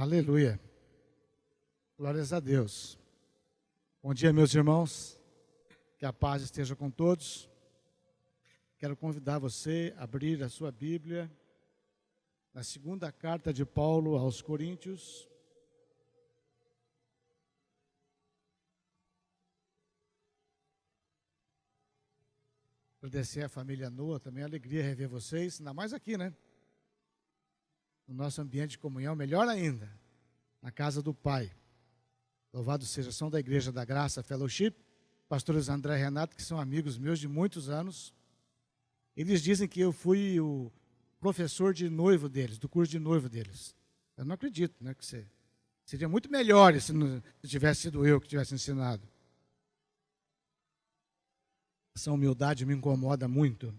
Aleluia. Glórias a Deus. Bom dia, meus irmãos. Que a paz esteja com todos. Quero convidar você a abrir a sua Bíblia na segunda carta de Paulo aos Coríntios. Agradecer a família Noa, também alegria rever vocês, ainda mais aqui, né? No nosso ambiente de comunhão, melhor ainda, na casa do Pai. Louvado seja, são da Igreja da Graça Fellowship, pastores André e Renato, que são amigos meus de muitos anos. Eles dizem que eu fui o professor de noivo deles, do curso de noivo deles. Eu não acredito, né, que seria muito melhor se tivesse sido eu que tivesse ensinado. Essa humildade me incomoda muito.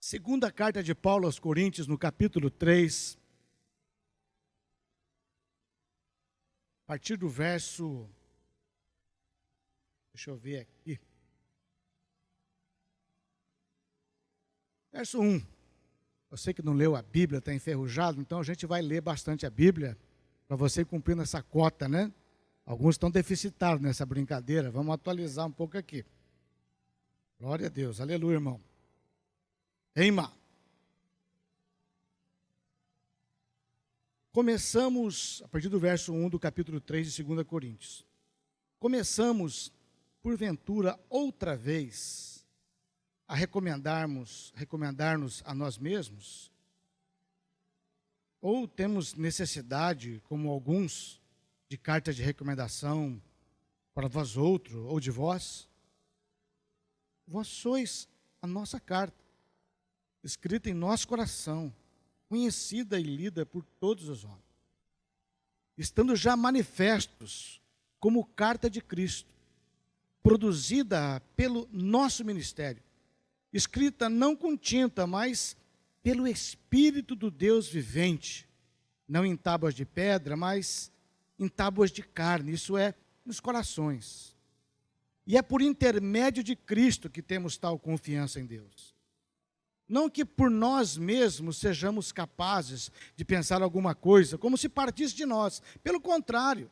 Segunda carta de Paulo aos Coríntios, no capítulo 3, a partir do verso, deixa eu ver aqui, verso 1. Eu sei que não leu a Bíblia, está enferrujado, então a gente vai ler bastante a Bíblia, para você ir cumprindo essa cota, né? Alguns estão deficitários nessa brincadeira, vamos atualizar um pouco aqui. Glória a Deus, aleluia, irmão. Eima. Começamos, a partir do verso 1 do capítulo 3 de 2 Coríntios. Começamos, porventura, outra vez, a recomendar-nos a nós mesmos? Ou temos necessidade, como alguns, de carta de recomendação para vós outro, ou de vós? Vós sois a nossa carta, escrita em nosso coração, conhecida e lida por todos os homens, estando já manifestos como carta de Cristo, produzida pelo nosso ministério, escrita não com tinta, mas pelo Espírito do Deus vivente, não em tábuas de pedra, mas em tábuas de carne, isso é, nos corações. E é por intermédio de Cristo que temos tal confiança em Deus. Não que por nós mesmos sejamos capazes de pensar alguma coisa, como se partisse de nós. Pelo contrário,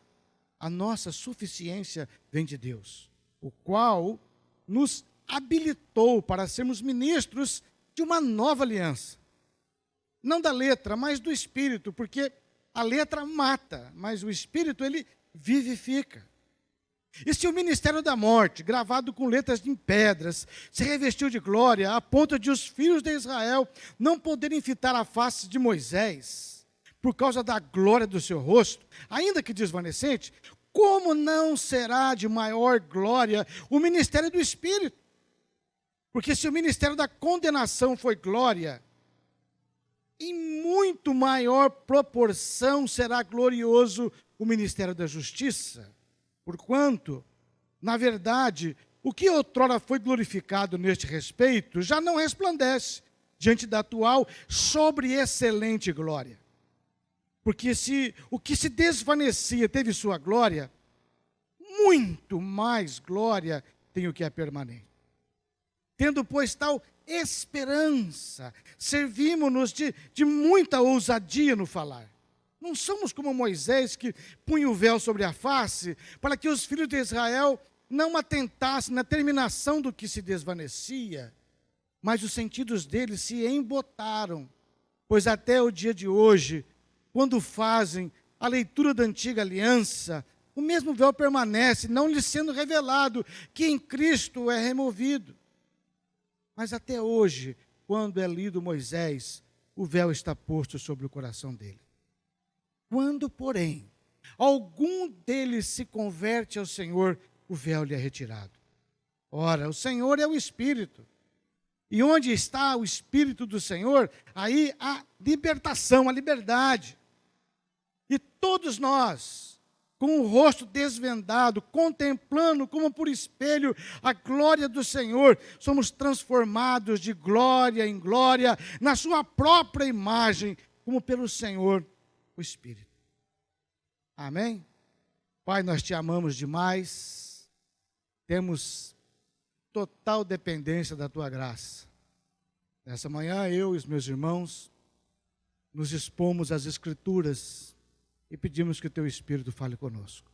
a nossa suficiência vem de Deus, o qual nos habilitou para sermos ministros de uma nova aliança. Não da letra, mas do Espírito, porque a letra mata, mas o Espírito, ele vivifica. E se o ministério da morte, gravado com letras em pedras, se revestiu de glória, a ponto de os filhos de Israel não poderem fitar a face de Moisés, por causa da glória do seu rosto, ainda que desvanecente, como não será de maior glória o ministério do Espírito? Porque se o ministério da condenação foi glória, em muito maior proporção será glorioso o ministério da justiça. Porquanto, na verdade, o que outrora foi glorificado neste respeito já não resplandece diante da atual sobre excelente glória. Porque se o que se desvanecia teve sua glória, muito mais glória tem o que é permanente. Tendo, pois, tal esperança, servimos-nos de muita ousadia no falar. Não somos como Moisés, que punha o véu sobre a face, para que os filhos de Israel não atentassem na terminação do que se desvanecia, mas os sentidos deles se embotaram, pois até o dia de hoje, quando fazem a leitura da antiga aliança, o mesmo véu permanece, não lhes sendo revelado que em Cristo é removido. Mas até hoje, quando é lido Moisés, o véu está posto sobre o coração dele. Quando, porém, algum deles se converte ao Senhor, o véu lhe é retirado. Ora, o Senhor é o Espírito. E onde está o Espírito do Senhor, aí há libertação, a liberdade. E todos nós, com o rosto desvendado, contemplando como por espelho a glória do Senhor, somos transformados de glória em glória, na sua própria imagem, como pelo Senhor, o Espírito. Amém? Pai, nós te amamos demais, temos total dependência da tua graça. Nessa manhã, eu e os meus irmãos nos expomos às Escrituras e pedimos que o Teu Espírito fale conosco.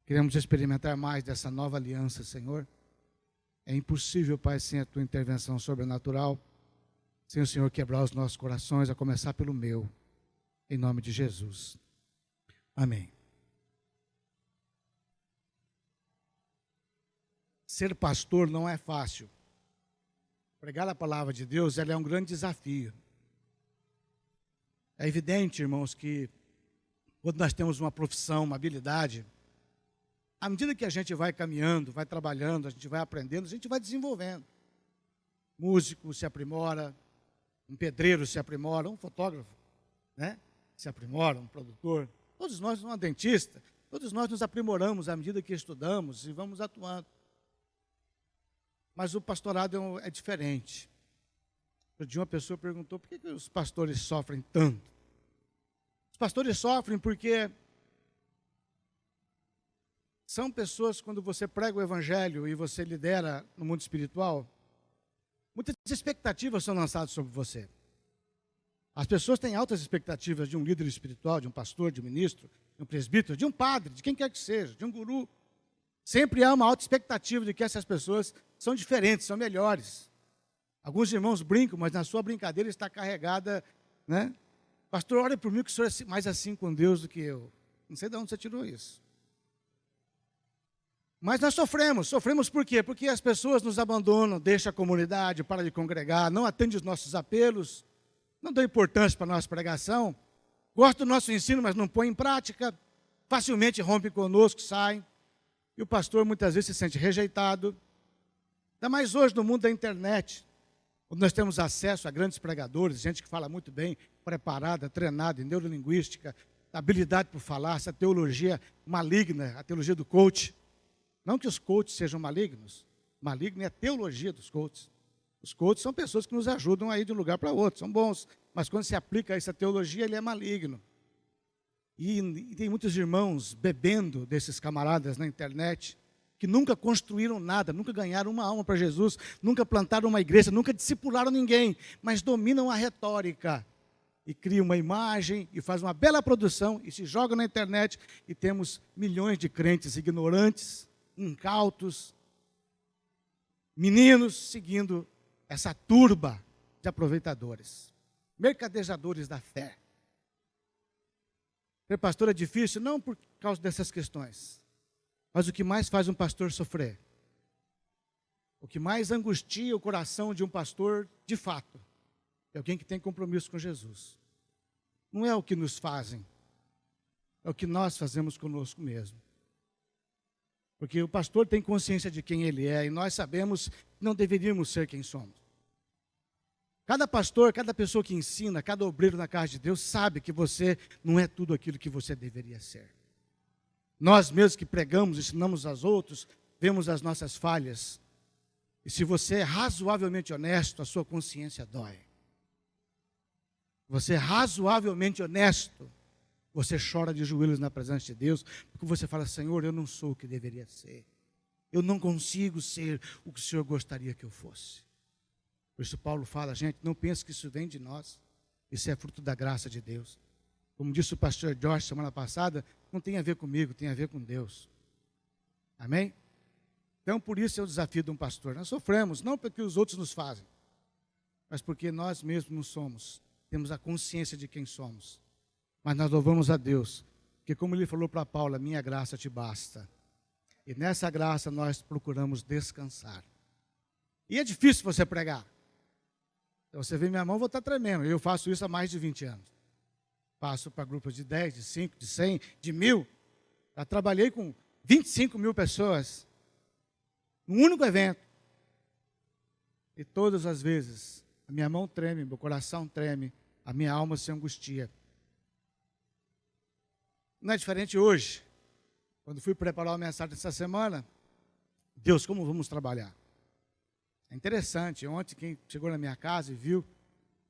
Queremos experimentar mais dessa nova aliança, Senhor. É impossível, Pai, sem a Tua intervenção sobrenatural, sem o Senhor quebrar os nossos corações, a começar pelo meu, em nome de Jesus. Amém. Ser pastor não é fácil. Pregar a palavra de Deus, ela é um grande desafio. É evidente, irmãos, que quando nós temos uma profissão, uma habilidade, à medida que a gente vai caminhando, vai trabalhando, a gente vai aprendendo, a gente vai desenvolvendo. Músico se aprimora, um pedreiro se aprimora, um fotógrafo, né, se aprimora, um produtor. Todos nós, um dentista, todos nós nos aprimoramos à medida que estudamos e vamos atuando. Mas o pastorado é diferente. Outro dia uma pessoa perguntou, por que os pastores sofrem tanto? Os pastores sofrem porque são pessoas, quando você prega o evangelho e você lidera no mundo espiritual, muitas expectativas são lançadas sobre você. As pessoas têm altas expectativas de um líder espiritual, de um pastor, de um ministro, de um presbítero, de um padre, de quem quer que seja, de um guru. Sempre há uma alta expectativa de que essas pessoas são diferentes, são melhores. Alguns irmãos brincam, mas na sua brincadeira está carregada, né? Pastor, ore por mim que o senhor é mais assim com Deus do que eu. Não sei de onde você tirou isso. Mas nós sofremos por quê? Porque as pessoas nos abandonam, deixam a comunidade, param de congregar, não atendem os nossos apelos, não dão importância para a nossa pregação, gostam do nosso ensino, mas não põem em prática, facilmente rompem conosco, saem, e o pastor muitas vezes se sente rejeitado. Ainda mais hoje no mundo da internet, quando nós temos acesso a grandes pregadores, gente que fala muito bem, preparada, treinada em neurolinguística, habilidade por falar, essa teologia maligna, a teologia do coach. Não que os coaches sejam malignos, maligno é a teologia dos coaches. Os coaches são pessoas que nos ajudam a ir de um lugar para outro, são bons, mas quando se aplica essa teologia, ele é maligno. E tem muitos irmãos bebendo desses camaradas na internet, que nunca construíram nada, nunca ganharam uma alma para Jesus, nunca plantaram uma igreja, nunca discipularam ninguém, mas dominam a retórica e criam uma imagem e fazem uma bela produção e se jogam na internet e temos milhões de crentes ignorantes, incautos, meninos seguindo essa turba de aproveitadores, mercadejadores da fé. Ser pastor é difícil, não por causa dessas questões, mas o que mais faz um pastor sofrer, o que mais angustia o coração de um pastor, de fato, é alguém que tem compromisso com Jesus. Não é o que nos fazem, é o que nós fazemos conosco mesmo. Porque o pastor tem consciência de quem ele é, e nós sabemos que não deveríamos ser quem somos. Cada pastor, cada pessoa que ensina, cada obreiro na casa de Deus sabe que você não é tudo aquilo que você deveria ser. Nós mesmos que pregamos, ensinamos aos outros, vemos as nossas falhas. E se você é razoavelmente honesto, a sua consciência dói. Você é razoavelmente honesto, você chora de joelhos na presença de Deus, porque você fala, Senhor, eu não sou o que deveria ser. Eu não consigo ser o que o Senhor gostaria que eu fosse. Por isso Paulo fala, gente, não pense que isso vem de nós. Isso é fruto da graça de Deus. Como disse o pastor Jorge semana passada, não tem a ver comigo, tem a ver com Deus. Amém? Então, por isso é o desafio de um pastor. Nós sofremos, não porque os outros nos fazem, mas porque nós mesmos não somos. Temos a consciência de quem somos. Mas nós louvamos a Deus, porque como ele falou para Paulo, a minha graça te basta. E nessa graça nós procuramos descansar. E é difícil você pregar. Então, você vê minha mão, eu vou estar tremendo. Eu faço isso há mais de 20 anos. Passo para grupos de 10, de 5, de 100, de 1000. Já trabalhei com 25 mil pessoas. Num único evento. E todas as vezes, a minha mão treme, meu coração treme, a minha alma se angustia. Não é diferente hoje. Quando fui preparar uma mensagem essa semana, Deus, como vamos trabalhar? É interessante, ontem quem chegou na minha casa e viu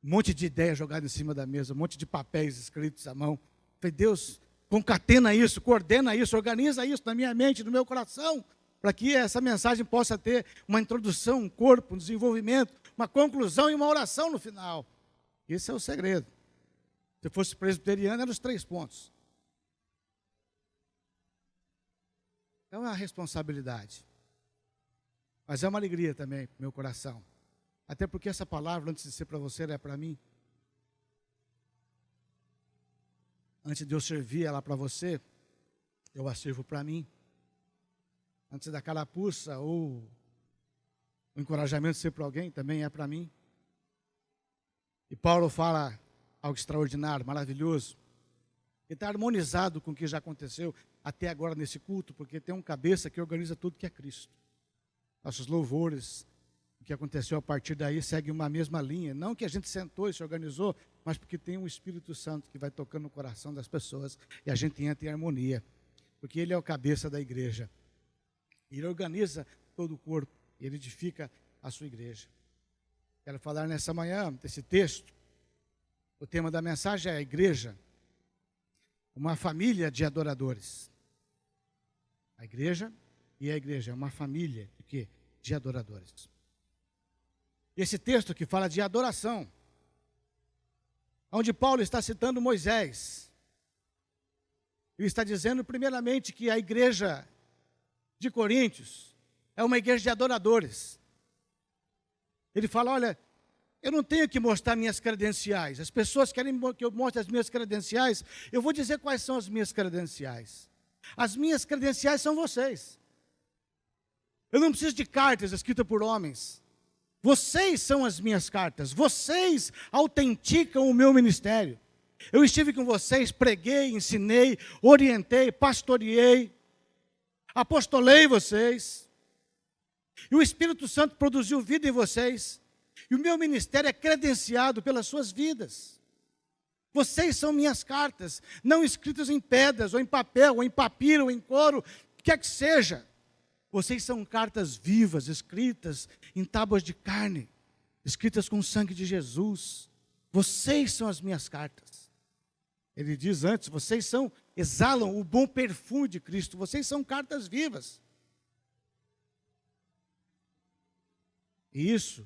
um monte de ideias jogadas em cima da mesa, um monte de papéis escritos à mão. Falei, Deus, concatena isso, coordena isso, organiza isso na minha mente, no meu coração, para que essa mensagem possa ter uma introdução, um corpo, um desenvolvimento, uma conclusão e uma oração no final. Esse é o segredo. Se fosse presbiteriano, eram os 3 pontos. É uma responsabilidade. Mas é uma alegria também para o meu coração. Até porque essa palavra, antes de ser para você, é para mim. Antes de eu servir ela para você, eu a sirvo para mim. Antes da carapuça ou o encorajamento ser para alguém, também é para mim. E Paulo fala algo extraordinário, maravilhoso. Ele está harmonizado com o que já aconteceu até agora nesse culto, porque tem um cabeça que organiza tudo que é Cristo. Nossos louvores, o que aconteceu a partir daí, segue uma mesma linha. Não que a gente sentou e se organizou, mas porque tem um Espírito Santo que vai tocando no coração das pessoas e a gente entra em harmonia. Porque Ele é o cabeça da igreja. Ele organiza todo o corpo, Ele edifica a sua igreja. Quero falar nessa manhã desse texto. O tema da mensagem é a igreja, uma família de adoradores. A igreja é uma família de quê? De adoradores. Esse texto que fala de adoração, onde Paulo está citando Moisés, ele está dizendo primeiramente que a igreja de Coríntios é uma igreja de adoradores. Ele fala, olha, eu não tenho que mostrar minhas credenciais. As pessoas querem que eu mostre as minhas credenciais. Eu vou dizer quais são as minhas credenciais. As minhas credenciais são vocês. Eu não preciso de cartas escritas por homens. Vocês são as minhas cartas. Vocês autenticam o meu ministério. Eu estive com vocês, preguei, ensinei, orientei, pastoreei, apostolei vocês. E o Espírito Santo produziu vida em vocês. E o meu ministério é credenciado pelas suas vidas. Vocês são minhas cartas, não escritas em pedras, ou em papel, ou em papiro, ou em couro, o que quer que seja. Vocês são cartas vivas, escritas em tábuas de carne, escritas com o sangue de Jesus. Vocês são as minhas cartas. Ele diz antes, vocês exalam o bom perfume de Cristo, vocês são cartas vivas. E isso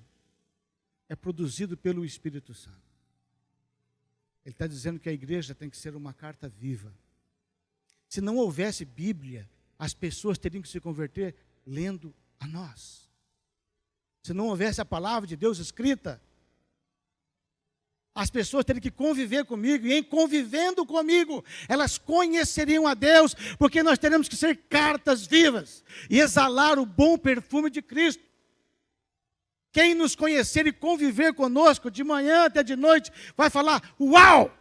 é produzido pelo Espírito Santo. Ele está dizendo que a igreja tem que ser uma carta viva. Se não houvesse Bíblia, as pessoas teriam que se converter lendo a nós. Se não houvesse a palavra de Deus escrita, as pessoas teriam que conviver comigo, e em convivendo comigo, elas conheceriam a Deus, porque nós teremos que ser cartas vivas, e exalar o bom perfume de Cristo. Quem nos conhecer e conviver conosco, de manhã até de noite, vai falar, uau!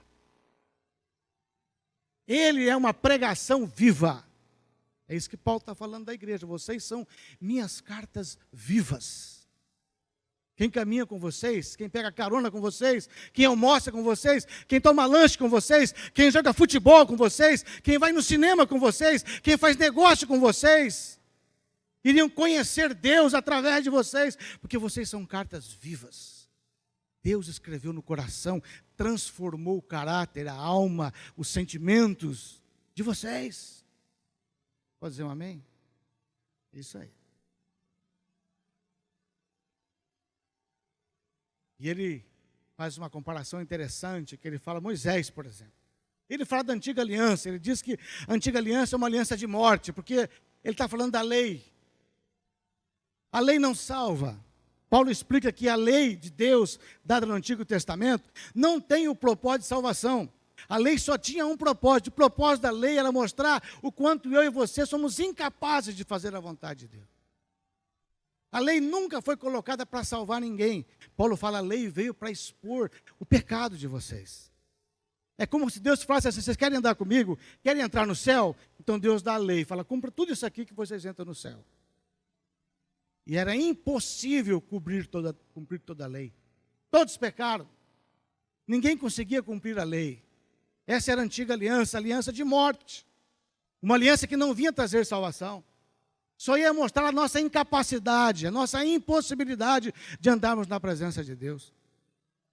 Ele é uma pregação viva. É isso que Paulo está falando da igreja. Vocês são minhas cartas vivas. Quem caminha com vocês, quem pega carona com vocês, quem almoça com vocês, quem toma lanche com vocês, quem joga futebol com vocês, quem vai no cinema com vocês, quem faz negócio com vocês, iriam conhecer Deus através de vocês, porque vocês são cartas vivas. Deus escreveu no coração, transformou o caráter, a alma, os sentimentos de vocês. Pode dizer um amém? Isso aí. E ele faz uma comparação interessante, que ele fala, Moisés, por exemplo. Ele fala da antiga aliança, ele diz que a antiga aliança é uma aliança de morte, porque ele está falando da lei. A lei não salva. Paulo explica que a lei de Deus, dada no Antigo Testamento, não tem o propósito de salvação. A lei só tinha um propósito. O propósito da lei era mostrar o quanto eu e você somos incapazes de fazer a vontade de Deus. A lei nunca foi colocada para salvar ninguém. Paulo fala, a lei veio para expor o pecado de vocês. É como se Deus falasse assim, vocês querem andar comigo? Querem entrar no céu? Então Deus dá a lei, fala, cumpra tudo isso aqui que vocês entram no céu. E era impossível cumprir toda a lei. Todos pecaram. Ninguém conseguia cumprir a lei. Essa era a antiga aliança, a aliança de morte. Uma aliança que não vinha trazer salvação. Só ia mostrar a nossa incapacidade, a nossa impossibilidade de andarmos na presença de Deus.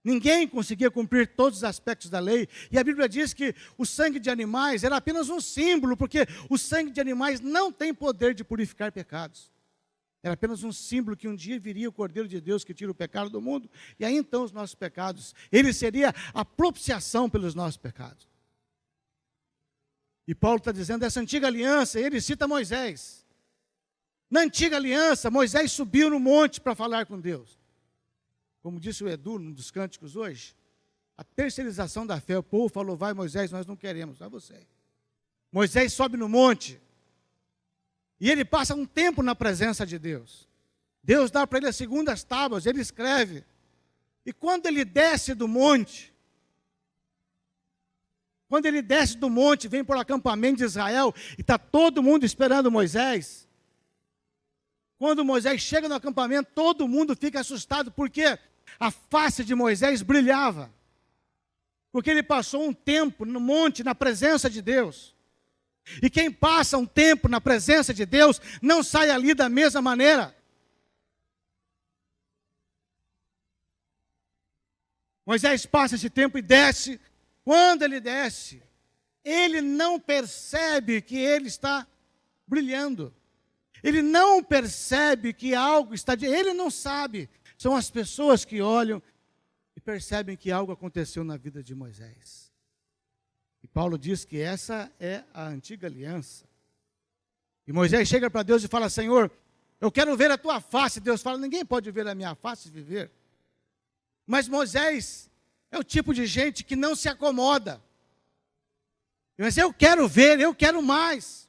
Ninguém conseguia cumprir todos os aspectos da lei. E a Bíblia diz que o sangue de animais era apenas um símbolo, porque o sangue de animais não tem poder de purificar pecados. Era apenas um símbolo que um dia viria o Cordeiro de Deus que tira o pecado do mundo, e aí então os nossos pecados, ele seria a propiciação pelos nossos pecados. E Paulo está dizendo, essa antiga aliança, ele cita Moisés. Na antiga aliança, Moisés subiu no monte para falar com Deus. Como disse o Edu, num dos cânticos hoje, a terceirização da fé, o povo falou, vai Moisés, nós não queremos, vai você. Moisés sobe no monte, e ele passa um tempo na presença de Deus. Deus dá para ele as segundas tábuas, ele escreve. E quando ele desce do monte, vem para o acampamento de Israel, e está todo mundo esperando Moisés. Quando Moisés chega no acampamento, todo mundo fica assustado, porque a face de Moisés brilhava. Porque ele passou um tempo no monte, na presença de Deus. E quem passa um tempo na presença de Deus, não sai ali da mesma maneira. Moisés passa esse tempo e desce. Quando ele desce, ele não percebe que ele está brilhando. Ele não percebe que algo está... Ele não sabe. São as pessoas que olham e percebem que algo aconteceu na vida de Moisés. E Paulo diz que essa é a antiga aliança. E Moisés chega para Deus e fala, Senhor, eu quero ver a tua face. Deus fala, ninguém pode ver a minha face e viver. Mas Moisés é o tipo de gente que não se acomoda. Mas eu quero ver, eu quero mais.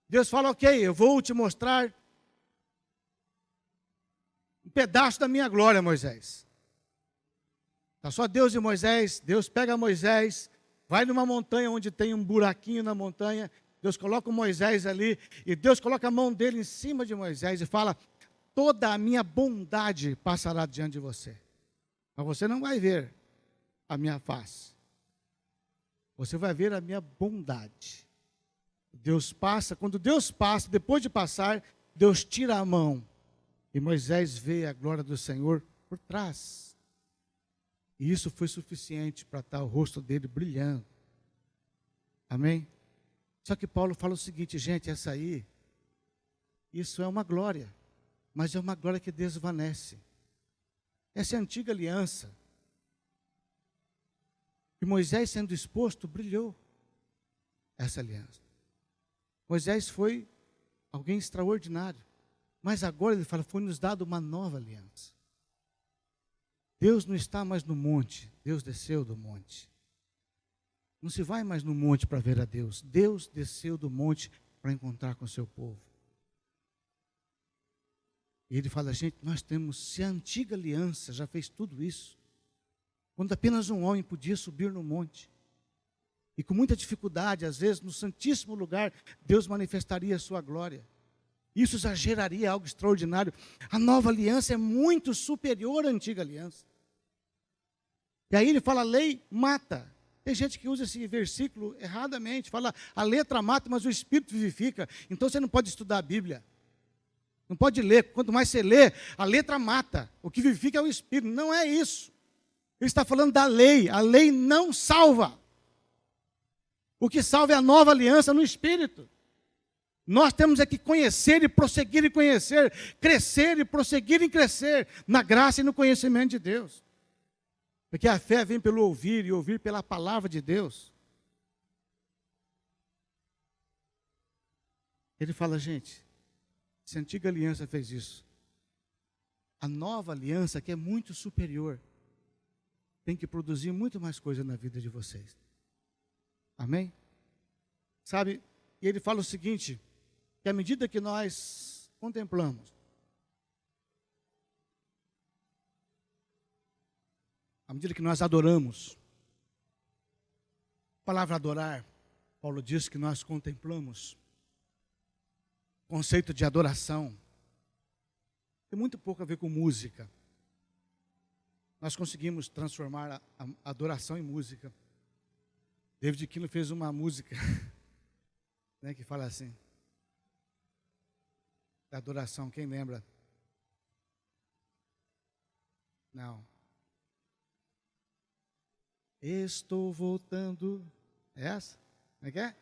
Deus fala, ok, eu vou te mostrar um pedaço da minha glória, Moisés. Está só Deus e Moisés. Deus pega Moisés, vai numa montanha onde tem um buraquinho na montanha. Deus coloca o Moisés ali, e Deus coloca a mão dele em cima de Moisés e fala, toda a minha bondade passará diante de você. Mas você não vai ver a minha face. Você vai ver a minha bondade. Deus passa, quando Deus passa, depois de passar, Deus tira a mão. E Moisés vê a glória do Senhor por trás. E isso foi suficiente para estar o rosto dele brilhando. Amém? Só que Paulo fala o seguinte, gente, essa aí, isso é uma glória, mas é uma glória que desvanece. Essa é a antiga aliança. E Moisés, sendo exposto, brilhou essa aliança. Moisés foi alguém extraordinário. Mas agora ele fala, foi nos dado uma nova aliança. Deus não está mais no monte, Deus desceu do monte. Não se vai mais no monte para ver a Deus. Deus desceu do monte para encontrar com o seu povo. E ele fala, gente, nós temos, se a antiga aliança já fez tudo isso, quando apenas um homem podia subir no monte, e com muita dificuldade, às vezes, no santíssimo lugar, Deus manifestaria a sua glória. Isso já geraria algo extraordinário. A nova aliança é muito superior à antiga aliança. E aí ele fala, a lei mata. Tem gente que usa esse versículo erradamente, fala, a letra mata, mas o Espírito vivifica. Então você não pode estudar a Bíblia. Não pode ler. Quanto mais você lê, a letra mata. O que vivifica é o Espírito. Não é isso. Ele está falando da lei. A lei não salva. O que salva é a nova aliança no Espírito. Nós temos é que conhecer e prosseguir em conhecer, crescer e prosseguir em crescer, na graça e no conhecimento de Deus. Porque a fé vem pelo ouvir e ouvir pela palavra de Deus. Ele fala, gente, se a antiga aliança fez isso, a nova aliança, que é muito superior, tem que produzir muito mais coisa na vida de vocês. Amém? Sabe, e ele fala o seguinte, que à medida que nós contemplamos, à medida que nós adoramos, a palavra adorar, Paulo diz que nós contemplamos, o conceito de adoração, tem muito pouco a ver com música. Nós conseguimos transformar a adoração em música. David Keelan fez uma música, né, que fala assim, da adoração, quem lembra? Não. Estou voltando. É essa? Como é que é?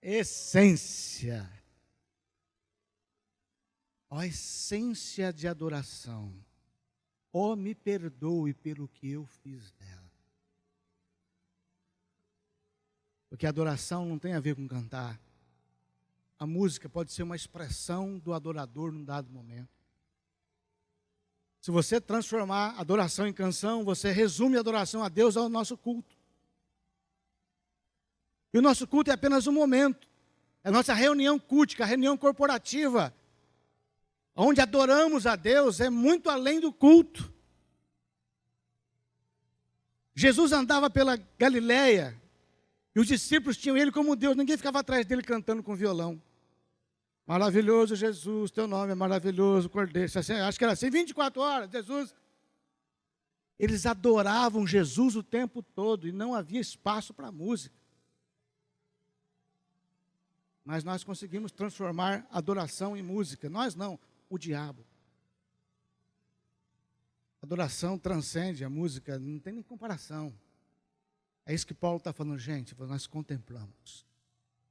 Essência. Ó essência de adoração. Ó, me perdoe pelo que eu fiz dela. Porque a adoração não tem a ver com cantar. A música pode ser uma expressão do adorador num dado momento. Se você transformar adoração em canção, você resume a adoração a Deus ao nosso culto. E o nosso culto é apenas um momento. É a nossa reunião cultica, a reunião corporativa. Onde adoramos a Deus é muito além do culto. Jesus andava pela Galileia e os discípulos tinham ele como Deus. Ninguém ficava atrás dele cantando com violão. Maravilhoso Jesus, teu nome é maravilhoso, Cordeiro. Acho que era assim, 24 horas, Jesus. Eles adoravam Jesus o tempo todo e não havia espaço para música. Mas nós conseguimos transformar adoração em música. Nós não, o diabo. Adoração transcende a música, não tem nem comparação. É isso que Paulo está falando, gente, nós contemplamos.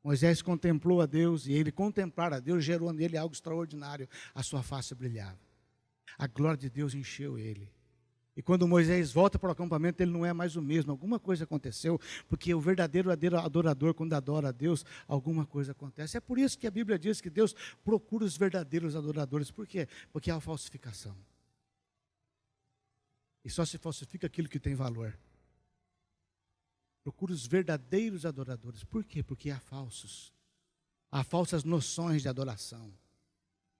Moisés contemplou a Deus e ele contemplar a Deus gerou nele algo extraordinário. A sua face brilhava. A glória de Deus encheu ele. E quando Moisés volta para o acampamento, ele não é mais o mesmo. Alguma coisa aconteceu, porque o verdadeiro adorador, quando adora a Deus, alguma coisa acontece. É por isso que a Bíblia diz que Deus procura os verdadeiros adoradores. Por quê? Porque há falsificação. E só se falsifica aquilo que tem valor. Procura os verdadeiros adoradores. Por quê? Porque há falsos. Há falsas noções de adoração.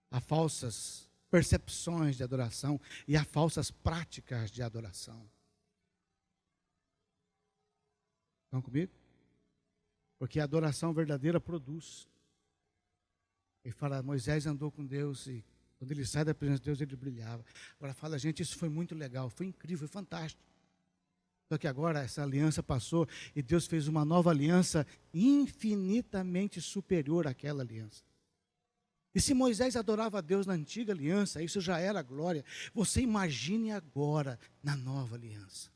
Há falsas percepções de adoração. E há falsas práticas de adoração. Estão comigo? Porque a adoração verdadeira produz. Ele fala, Moisés andou com Deus e quando ele sai da presença de Deus, ele brilhava. Agora fala, gente, isso foi muito legal, foi incrível, foi fantástico. Só que agora essa aliança passou e Deus fez uma nova aliança infinitamente superior àquela aliança. E se Moisés adorava a Deus na antiga aliança, isso já era glória. Você imagine agora na nova aliança.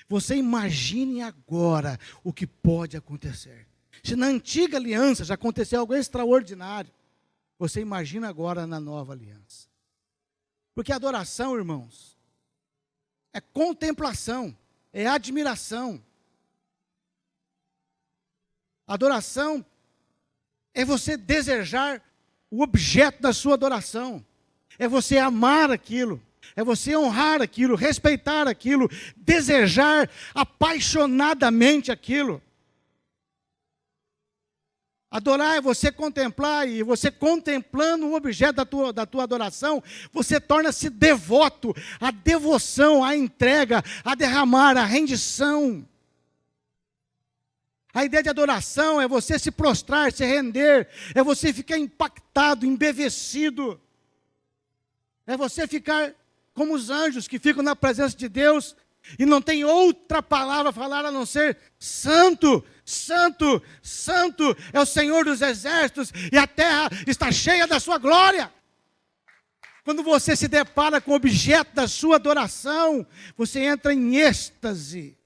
Você imagine agora o que pode acontecer. Se na antiga aliança já aconteceu algo extraordinário, você imagina agora na nova aliança. Porque adoração, irmãos, é contemplação, é admiração. Adoração é você desejar o objeto da sua adoração. É você amar aquilo. É você honrar aquilo, respeitar aquilo, desejar apaixonadamente aquilo. Adorar é você contemplar, e você contemplando o objeto da tua adoração, você torna-se devoto, a devoção, a entrega, a derramar, a rendição. A ideia de adoração é você se prostrar, se render, é você ficar impactado, embevecido, é você ficar como os anjos que ficam na presença de Deus e não tem outra palavra a falar a não ser santo, santo, santo é o Senhor dos exércitos e a terra está cheia da sua glória. Quando você se depara com o objeto da sua adoração, você entra em êxtase.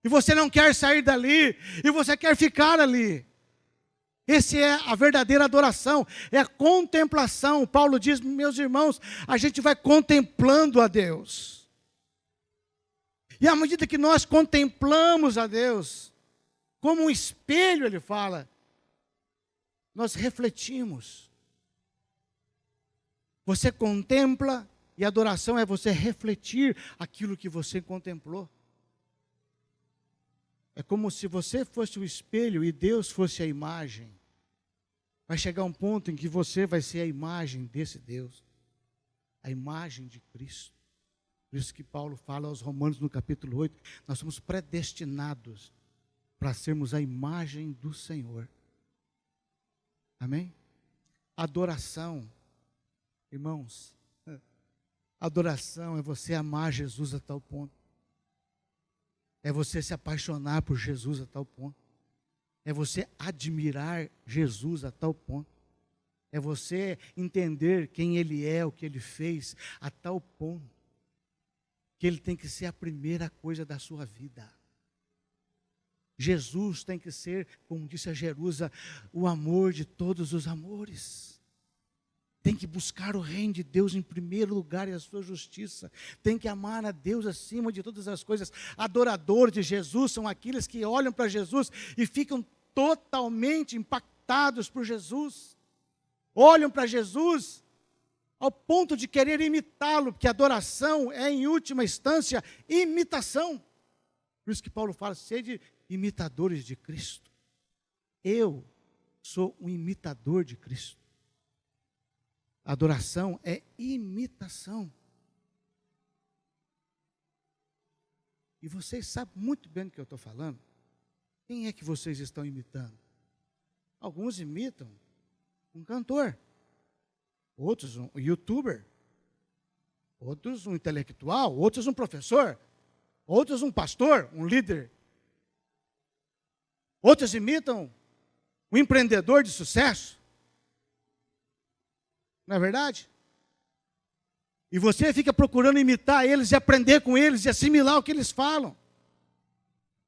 E você não quer sair dali, e você quer ficar ali. Essa é a verdadeira adoração, é a contemplação. Paulo diz, meus irmãos, a gente vai contemplando a Deus. E à medida que nós contemplamos a Deus, como um espelho, ele fala, nós refletimos. Você contempla, e adoração é você refletir aquilo que você contemplou. É como se você fosse o espelho e Deus fosse a imagem. Vai chegar um ponto em que você vai ser a imagem desse Deus. A imagem de Cristo. Por isso que Paulo fala aos Romanos no capítulo 8, nós somos predestinados para sermos a imagem do Senhor. Amém? Adoração, irmãos, adoração é você amar Jesus a tal ponto. É você se apaixonar por Jesus a tal ponto. É você admirar Jesus a tal ponto. É você entender quem Ele é, o que Ele fez, a tal ponto que Ele tem que ser a primeira coisa da sua vida. Jesus tem que ser, como disse a Jerusa, o amor de todos os amores. Tem que buscar o reino de Deus em primeiro lugar e a sua justiça. Tem que amar a Deus acima de todas as coisas. Adoradores de Jesus são aqueles que olham para Jesus e ficam totalmente impactados por Jesus. Olham para Jesus ao ponto de querer imitá-lo, porque adoração é, em última instância, imitação. Por isso que Paulo fala, sede imitadores de Cristo. Eu sou um imitador de Cristo. Adoração é imitação. E vocês sabem muito bem do que eu estou falando. Quem é que vocês estão imitando? Alguns imitam um cantor, outros um youtuber, outros um intelectual, outros um professor, outros um pastor, um líder. Outros imitam um empreendedor de sucesso. Não é verdade? E você fica procurando imitar eles e aprender com eles e assimilar o que eles falam.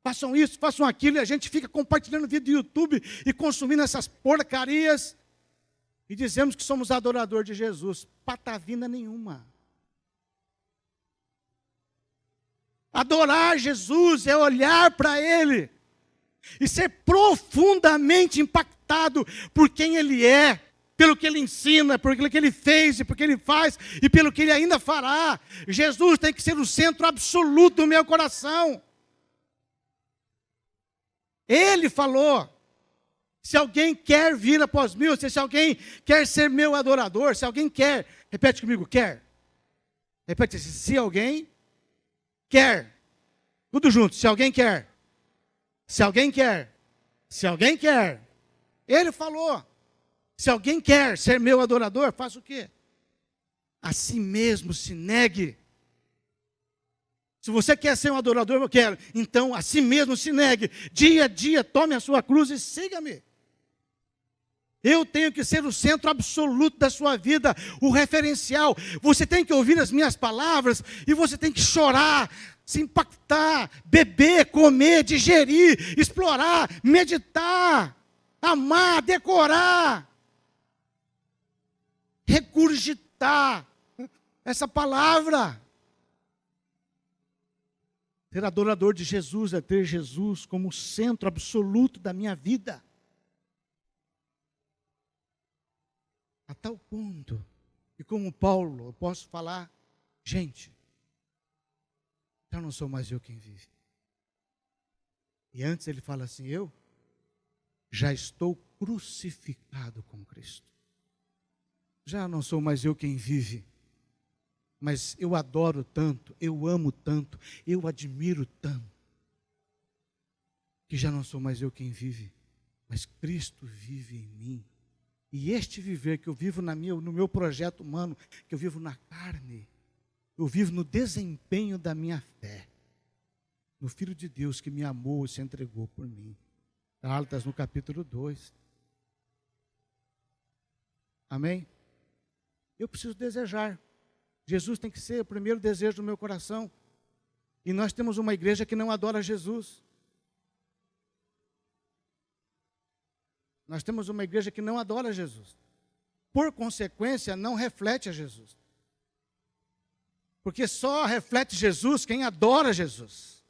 Façam isso, façam aquilo, e a gente fica compartilhando vídeo do YouTube e consumindo essas porcarias e dizemos que somos adorador de Jesus. Patavina nenhuma. Adorar Jesus é olhar para Ele e ser profundamente impactado por quem Ele é, pelo que Ele ensina, por aquilo que Ele fez, e por que Ele faz, e pelo que Ele ainda fará. Jesus tem que ser o centro absoluto do meu coração. Ele falou, se alguém quer vir após mim, se alguém quer ser meu adorador, se alguém quer, repete comigo, quer. Repete assim, se alguém quer, tudo junto, se alguém quer, se alguém quer, se alguém quer. Ele falou, se alguém quer ser meu adorador, faça o quê? A si mesmo se negue. Se você quer ser um adorador, eu quero. Então, a si mesmo se negue. Dia a dia, tome a sua cruz e siga-me. Eu tenho que ser o centro absoluto da sua vida, o referencial. Você tem que ouvir as minhas palavras e você tem que chorar, se impactar, beber, comer, digerir, explorar, meditar, amar, decorar, regurgitar essa palavra. Ser adorador de Jesus é ter Jesus como centro absoluto da minha vida. A tal ponto que, como Paulo, eu posso falar, gente, já não sou mais eu quem vive. E antes ele fala assim, eu já estou crucificado com Cristo. Já não sou mais eu quem vive, mas eu adoro tanto, eu amo tanto, eu admiro tanto, que já não sou mais eu quem vive, mas Cristo vive em mim. E este viver que eu vivo no meu projeto humano, que eu vivo na carne, eu vivo no desempenho da minha fé, no Filho de Deus que me amou e se entregou por mim. Gálatas no capítulo 2. Amém? Eu preciso desejar. Jesus tem que ser o primeiro desejo do meu coração. E nós temos uma igreja que não adora Jesus. Nós temos uma igreja que não adora Jesus. Por consequência, não reflete a Jesus. Porque só reflete Jesus quem adora Jesus.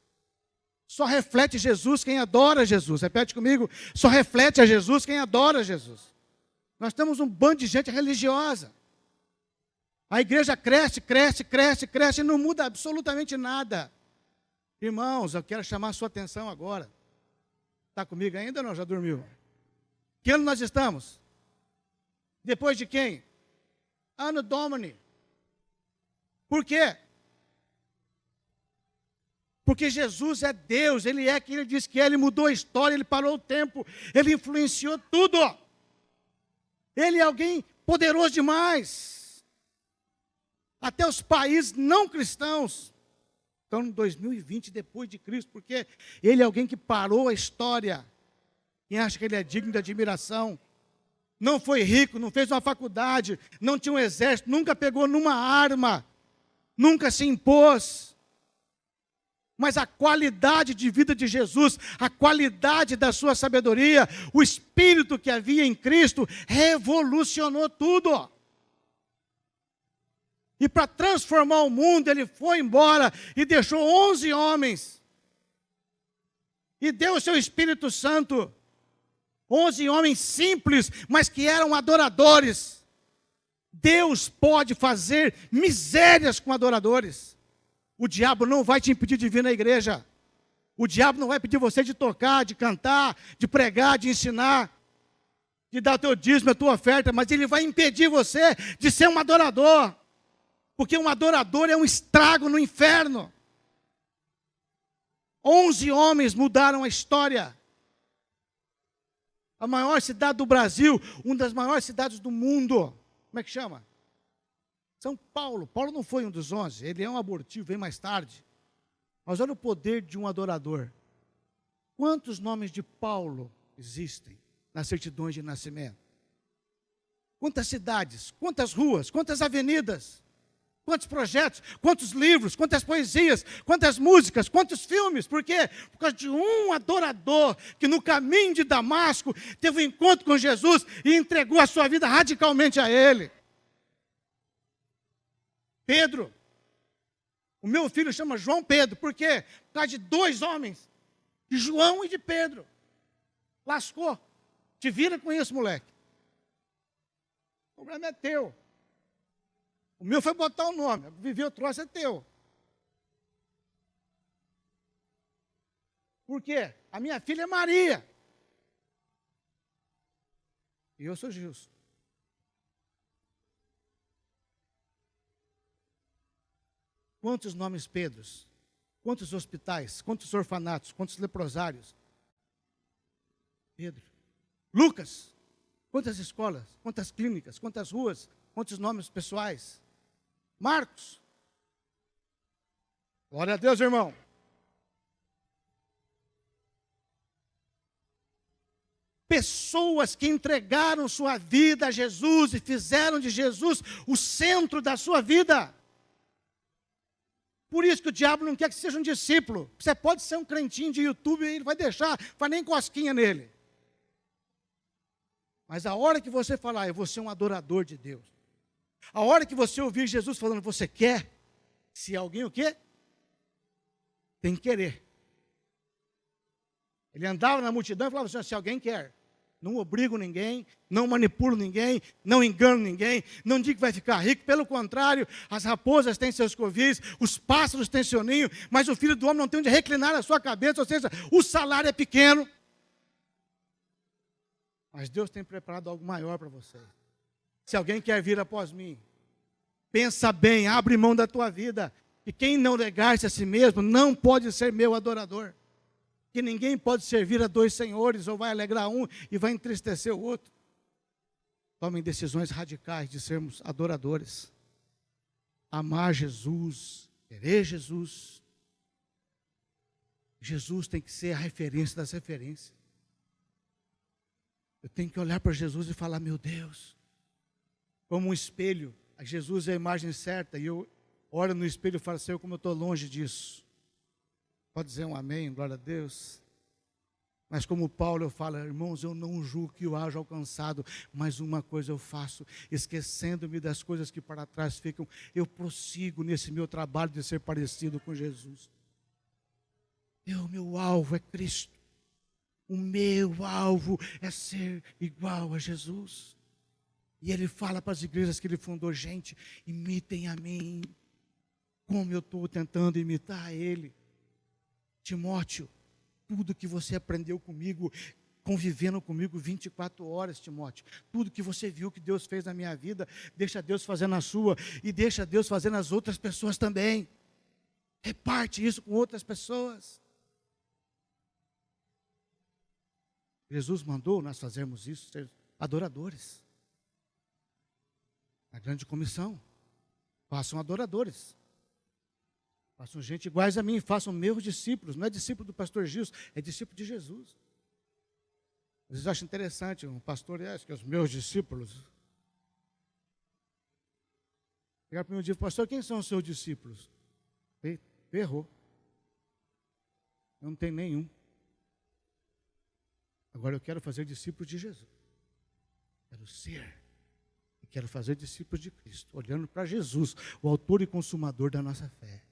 Só reflete Jesus quem adora Jesus. Repete comigo. Só reflete a Jesus quem adora Jesus. Nós temos um bando de gente religiosa. A igreja cresce, cresce, cresce, cresce e não muda absolutamente nada. Irmãos, eu quero chamar a sua atenção agora. Está comigo ainda ou não? Já dormiu? Que ano nós estamos? Depois de quem? Anno Domini. Por quê? Porque Jesus é Deus, Ele é quem Ele diz que é, Ele mudou a história, Ele parou o tempo, Ele influenciou tudo. Ele é alguém poderoso demais. Até os países não cristãos estão em 2020 depois de Cristo, porque Ele é alguém que parou a história. Quem acha que Ele é digno de admiração? Não foi rico, não fez uma faculdade, não tinha um exército, nunca pegou numa arma, nunca se impôs. Mas a qualidade de vida de Jesus, a qualidade da sua sabedoria, o Espírito que havia em Cristo, revolucionou tudo. E para transformar o mundo, ele foi embora e deixou 11 homens. E deu o seu Espírito Santo. 11 homens simples, mas que eram adoradores. Deus pode fazer misérias com adoradores. O diabo não vai te impedir de vir na igreja. O diabo não vai pedir você de tocar, de cantar, de pregar, de ensinar, de dar o teu dízimo, a tua oferta, mas ele vai impedir você de ser um adorador. Porque um adorador é um estrago no inferno. 11 homens mudaram a história. A maior cidade do Brasil, uma das maiores cidades do mundo. Como é que chama? São Paulo. Paulo não foi um dos 11, ele é um abortivo, vem mais tarde. Mas olha o poder de um adorador. Quantos nomes de Paulo existem nas certidões de nascimento? Quantas cidades, quantas ruas, quantas avenidas, quantos projetos, quantos livros, quantas poesias, quantas músicas, quantos filmes. Por quê? Por causa de um adorador que no caminho de Damasco teve um encontro com Jesus e entregou a sua vida radicalmente a Ele. Pedro. O meu filho chama João Pedro. Por quê? Por causa de 2 homens, de João e de Pedro. Lascou. Te vira com isso, moleque. O problema é teu. O meu foi botar o nome. Viver o troço é teu. Por quê? A minha filha é Maria. E eu sou Gilson. Quantos nomes Pedros? Quantos hospitais? Quantos orfanatos? Quantos leprosários? Pedro. Lucas. Quantas escolas? Quantas clínicas? Quantas ruas? Quantos nomes pessoais? Marcos. Glória a Deus, irmão. Pessoas que entregaram sua vida a Jesus e fizeram de Jesus o centro da sua vida. Por isso que o diabo não quer que você seja um discípulo. Você pode ser um crentinho de YouTube e ele vai deixar, vai nem cosquinha nele. Mas a hora que você falar, eu vou ser um adorador de Deus. A hora que você ouvir Jesus falando, você quer? Se alguém o quê? Tem que querer. Ele andava na multidão e falava assim, se alguém quer. Não obrigo ninguém, não manipulo ninguém, não engano ninguém, não digo que vai ficar rico. Pelo contrário, as raposas têm seus covis, os pássaros têm seu ninho, mas o filho do homem não tem onde reclinar a sua cabeça, ou seja, o salário é pequeno. Mas Deus tem preparado algo maior para você. Se alguém quer vir após mim, pensa bem, abre mão da tua vida. E quem não negar-se a si mesmo, não pode ser meu adorador. Que ninguém pode servir a 2 senhores, ou vai alegrar um e vai entristecer o outro. Tomem decisões radicais de sermos adoradores. Amar Jesus, querer Jesus. Jesus tem que ser a referência das referências. Eu tenho que olhar para Jesus e falar, meu Deus, como um espelho, Jesus é a imagem certa, e eu olho no espelho e falo, Senhor, como eu estou longe disso. Pode dizer um amém, glória a Deus. Mas como Paulo eu falo, irmãos, eu não julgo que eu haja alcançado, mas uma coisa eu faço, esquecendo-me das coisas que para trás ficam, eu prossigo nesse meu trabalho de ser parecido com Jesus. Meu alvo é Cristo. O meu alvo é ser igual a Jesus. E ele fala para as igrejas que ele fundou, gente, imitem a mim, como eu estou tentando imitar a ele. Timóteo, tudo que você aprendeu comigo, convivendo comigo 24 horas, Timóteo, tudo que você viu que Deus fez na minha vida, deixa Deus fazer na sua, e deixa Deus fazer nas outras pessoas também. Reparte isso com outras pessoas. Jesus mandou nós fazermos isso, ser adoradores. A grande comissão, façam adoradores. Façam gente iguais a mim, façam meus discípulos. Não é discípulo do pastor Gilson, é discípulo de Jesus. Às vezes eu acho interessante, um pastor, que os meus discípulos. Chegar para mim e dizer, pastor, quem são os seus discípulos? Errou. Eu não tenho nenhum. Agora eu quero fazer discípulos de Jesus. Quero ser E quero fazer discípulos de Cristo, olhando para Jesus, o autor e consumador da nossa fé.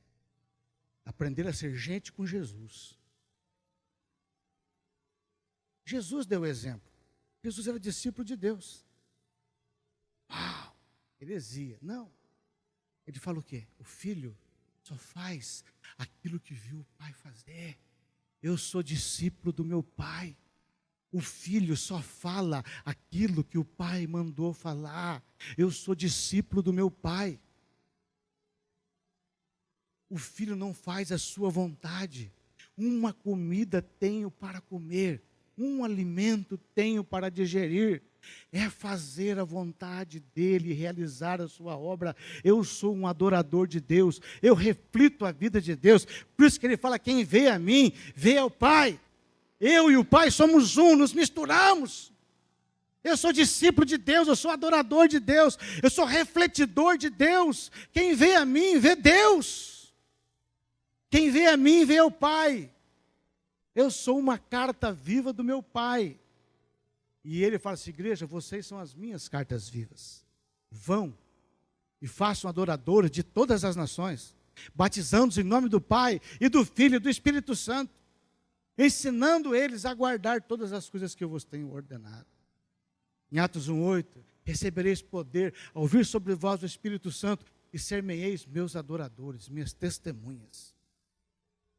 Aprender a ser gente com Jesus. Jesus deu exemplo. Jesus era discípulo de Deus. Uau! Heresia. Não. Ele fala o quê? O filho só faz aquilo que viu o pai fazer. Eu sou discípulo do meu pai. O filho só fala aquilo que o pai mandou falar. Eu sou discípulo do meu pai. O filho não faz a sua vontade. Uma comida tenho para comer. Um alimento tenho para digerir. É fazer a vontade dele, realizar a sua obra. Eu sou um adorador de Deus. Eu reflito a vida de Deus. Por isso que ele fala, quem vê a mim, vê ao Pai. Eu e o Pai somos um, nos misturamos. Eu sou discípulo de Deus, eu sou adorador de Deus. Eu sou refletidor de Deus. Quem vê a mim, vê Deus. Quem vê a mim, vê ao Pai. Eu sou uma carta viva do meu Pai. E ele fala assim, igreja, vocês são as minhas cartas vivas. Vão e façam adoradores de todas as nações, batizando-os em nome do Pai e do Filho e do Espírito Santo, ensinando eles a guardar todas as coisas que eu vos tenho ordenado. Em Atos 1:8, recebereis poder ao vir sobre vós o Espírito Santo e ser-me-eis meus adoradores, minhas testemunhas.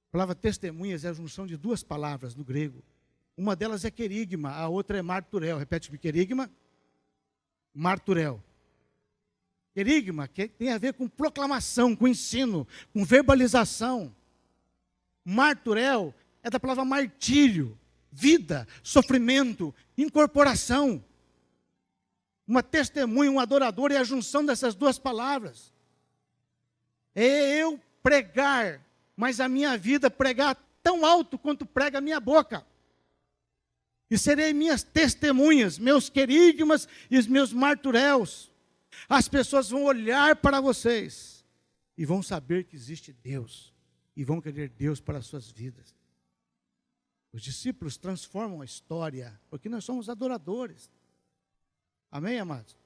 A palavra testemunhas é a junção de duas palavras no grego. Uma delas é querigma, a outra é marturel. Repete-me, querigma, marturel. Querigma que tem a ver com proclamação, com ensino, com verbalização. Marturel é da palavra martírio, vida, sofrimento, incorporação. Uma testemunha, um adorador é a junção dessas duas palavras. É eu pregar, mas a minha vida pregar tão alto quanto prega a minha boca. E serei minhas testemunhas, meus querigmas e os meus marturéus. As pessoas vão olhar para vocês e vão saber que existe Deus. E vão querer Deus para as suas vidas. Os discípulos transformam a história, porque nós somos adoradores. Amém, amados?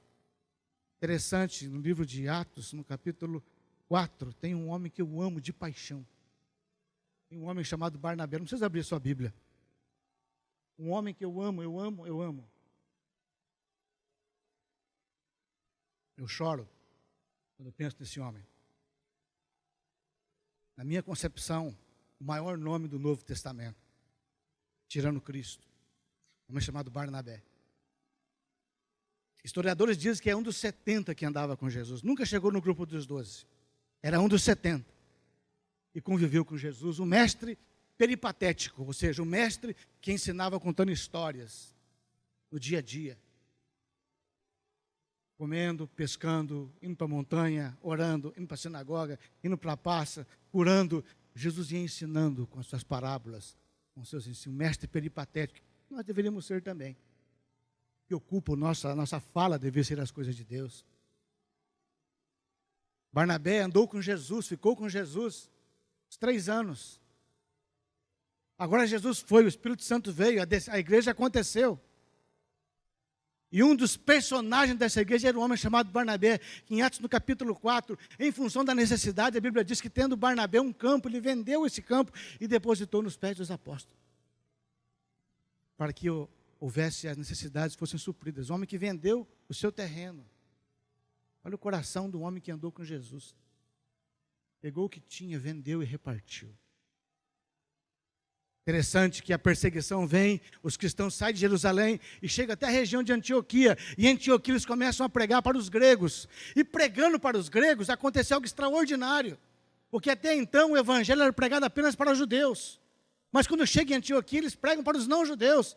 Interessante, no livro de Atos, no capítulo 4, tem um homem que eu amo de paixão. Tem um homem chamado Barnabé, não precisa abrir sua Bíblia. Um homem que eu amo, eu amo, eu amo. Eu choro quando eu penso nesse homem. Na minha concepção, o maior nome do Novo Testamento, tirando Cristo, um homem chamado Barnabé. Historiadores dizem que é um dos 70 que andava com Jesus. Nunca chegou no grupo dos 12. Era um dos 70. E conviveu com Jesus, o mestre peripatético, ou seja, o mestre que ensinava contando histórias no dia a dia. Comendo, pescando, indo para a montanha, orando, indo para a sinagoga, indo para a praça, curando. Jesus ia ensinando com as suas parábolas, com seus ensinos. Mestre peripatético. Nós deveríamos ser também. Que ocupa a nossa fala deve ser as coisas de Deus. Barnabé andou com Jesus, ficou com Jesus uns 3 anos. Agora Jesus foi, o Espírito Santo veio, a igreja aconteceu. E um dos personagens dessa igreja era um homem chamado Barnabé, que em Atos no capítulo 4, em função da necessidade, a Bíblia diz que tendo Barnabé um campo, ele vendeu esse campo e depositou nos pés dos apóstolos. Para que houvesse as necessidades fossem supridas. O homem que vendeu o seu terreno. Olha o coração do homem que andou com Jesus. Pegou o que tinha, vendeu e repartiu. Interessante que a perseguição vem, os cristãos saem de Jerusalém e chegam até a região de Antioquia. E em Antioquia eles começam a pregar para os gregos. E pregando para os gregos aconteceu algo extraordinário. Porque até então o evangelho era pregado apenas para os judeus. Mas quando chega em Antioquia eles pregam para os não-judeus.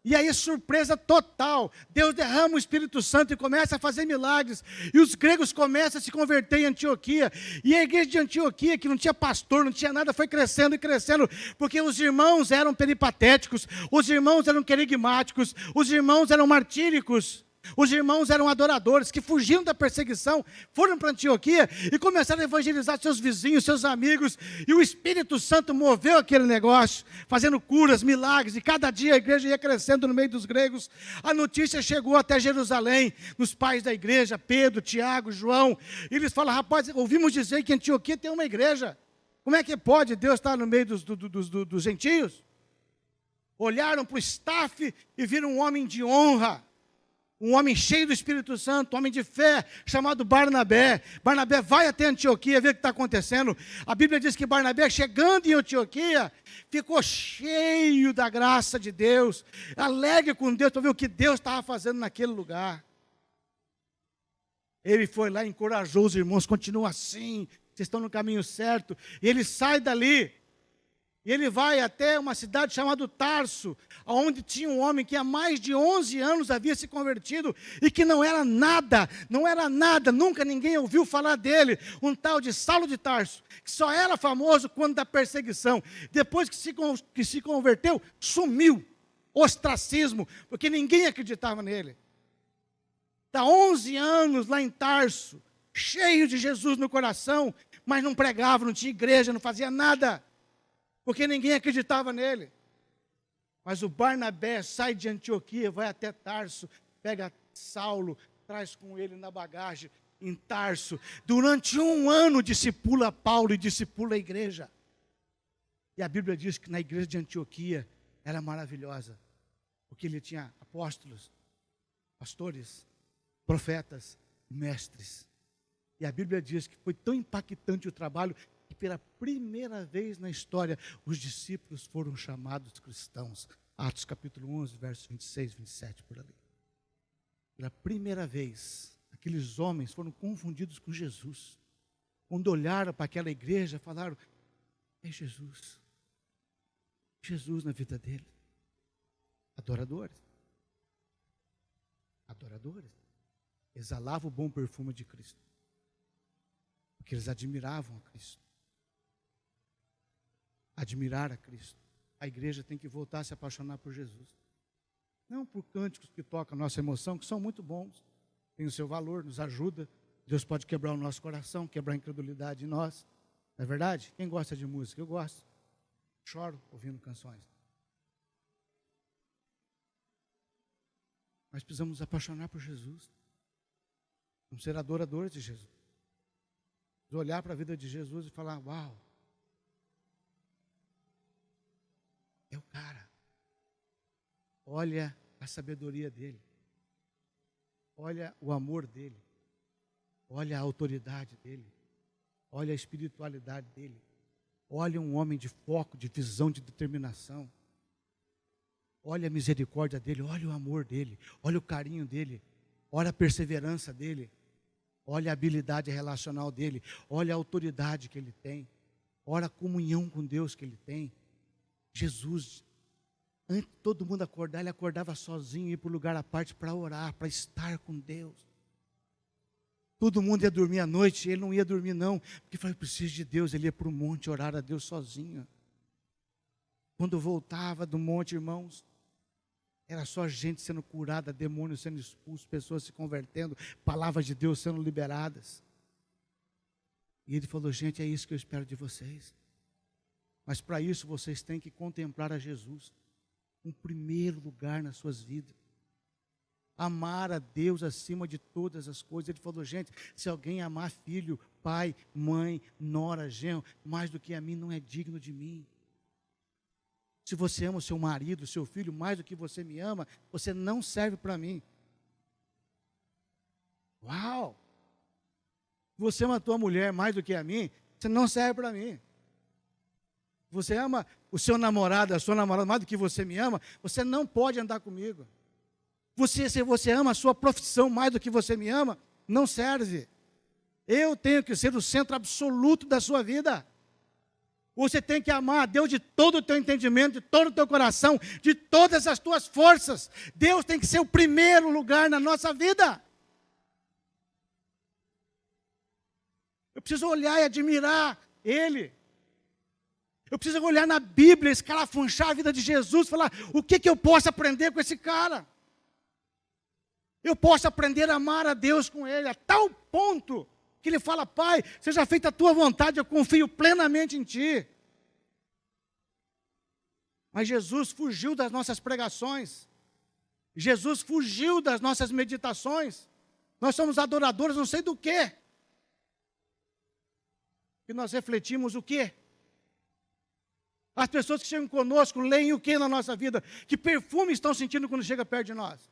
E aí, surpresa total, Deus derrama o Espírito Santo e começa a fazer milagres, e os gregos começam a se converter em Antioquia, e a igreja de Antioquia, que não tinha pastor, não tinha nada, foi crescendo e crescendo, porque os irmãos eram peripatéticos, os irmãos eram querigmáticos, os irmãos eram martíricos, Os irmãos eram adoradores que fugiram da perseguição, foram para Antioquia e começaram a evangelizar seus vizinhos, seus amigos. E o Espírito Santo moveu aquele negócio, fazendo curas, milagres. E cada dia a igreja ia crescendo no meio dos gregos. A notícia chegou até Jerusalém, nos pais da igreja, Pedro, Tiago, João. E eles falam: rapaz, ouvimos dizer que em Antioquia tem uma igreja. Como é que pode Deus estar no meio dos gentios? Olharam para o staff e viram um homem de honra. Um homem cheio do Espírito Santo, um homem de fé, chamado Barnabé. Barnabé vai até Antioquia ver o que está acontecendo. A Bíblia diz que Barnabé, chegando em Antioquia, ficou cheio da graça de Deus, alegre com Deus, para ver o que Deus estava fazendo naquele lugar. Ele foi lá e encorajou os irmãos: continua assim, vocês estão no caminho certo. E ele sai dali. E ele vai até uma cidade chamada Tarso, onde tinha um homem que há mais de 11 anos havia se convertido e que não era nada, nunca ninguém ouviu falar dele. Um tal de Saulo de Tarso, que só era famoso quando da perseguição. Depois que se converteu, sumiu, ostracismo, porque ninguém acreditava nele. Está 11 anos lá em Tarso, cheio de Jesus no coração, mas não pregava, não tinha igreja, não fazia nada, porque ninguém acreditava nele. Mas o Barnabé sai de Antioquia, vai até Tarso, pega Saulo, traz com ele na bagagem em Tarso. Durante 1 ano discipula Paulo e discipula a igreja. E a Bíblia diz que na igreja de Antioquia era maravilhosa, porque ele tinha apóstolos, pastores, profetas, mestres. E a Bíblia diz que foi tão impactante o trabalho que pela primeira vez na história os discípulos foram chamados cristãos. Atos capítulo 11, versos 26, 27, por ali. Pela primeira vez, aqueles homens foram confundidos com Jesus. Quando olharam para aquela igreja, falaram: é Jesus. Jesus na vida dele. Adoradores. Adoradores. Exalavam o bom perfume de Cristo, porque eles admiravam a Cristo. Admirar a Cristo. A igreja tem que voltar a se apaixonar por Jesus. Não por cânticos que tocam a nossa emoção, que são muito bons, tem o seu valor, nos ajuda. Deus pode quebrar o nosso coração, quebrar a incredulidade em nós. Não é verdade? Quem gosta de música? Eu gosto. Choro ouvindo canções. Mas precisamos nos apaixonar por Jesus. Vamos ser adoradores de Jesus. Olhar para a vida de Jesus e falar: uau, é o cara. Olha a sabedoria dele. Olha o amor dele. Olha a autoridade dele. Olha a espiritualidade dele. Olha um homem de foco, de visão, de determinação. Olha a misericórdia dele. Olha o amor dele. Olha o carinho dele. Olha a perseverança dele. Olha a habilidade relacional dele. Olha a autoridade que ele tem. Olha a comunhão com Deus que ele tem. Jesus, antes de todo mundo acordar, ele acordava sozinho, ia para o lugar à parte para orar, para estar com Deus. Todo mundo ia dormir à noite, ele não ia dormir não, porque falou: preciso de Deus. Ele ia para o monte orar a Deus sozinho. Quando voltava do monte, irmãos, era só gente sendo curada, demônios sendo expulsos, pessoas se convertendo, palavras de Deus sendo liberadas. E ele falou: gente, é isso que eu espero de vocês. Mas para isso vocês têm que contemplar a Jesus, em primeiro lugar nas suas vidas. Amar a Deus acima de todas as coisas. Ele falou: gente, se alguém amar filho, pai, mãe, nora, genro, mais do que a mim, não é digno de mim. Se você ama o seu marido, o seu filho, mais do que você me ama, você não serve para mim. Uau! Você ama a tua mulher mais do que a mim, você não serve para mim. Você ama o seu namorado, a sua namorada mais do que você me ama, você não pode andar comigo. Se você ama a sua profissão mais do que você me ama, não serve. Eu tenho que ser o centro absoluto da sua vida. Você tem que amar a Deus de todo o teu entendimento, de todo o teu coração, de todas as tuas forças. Deus tem que ser o primeiro lugar na nossa vida. Eu preciso olhar e admirar Ele. Eu preciso olhar na Bíblia, escarafunchar a vida de Jesus, falar: o que eu posso aprender com esse cara? Eu posso aprender a amar a Deus com Ele, a tal ponto que Ele fala: Pai, seja feita a tua vontade, eu confio plenamente em Ti. Mas Jesus fugiu das nossas pregações. Jesus fugiu das nossas meditações. Nós somos adoradores não sei do quê. E nós refletimos o quê? As pessoas que chegam conosco leem o que na nossa vida? Que perfume estão sentindo quando chega perto de nós?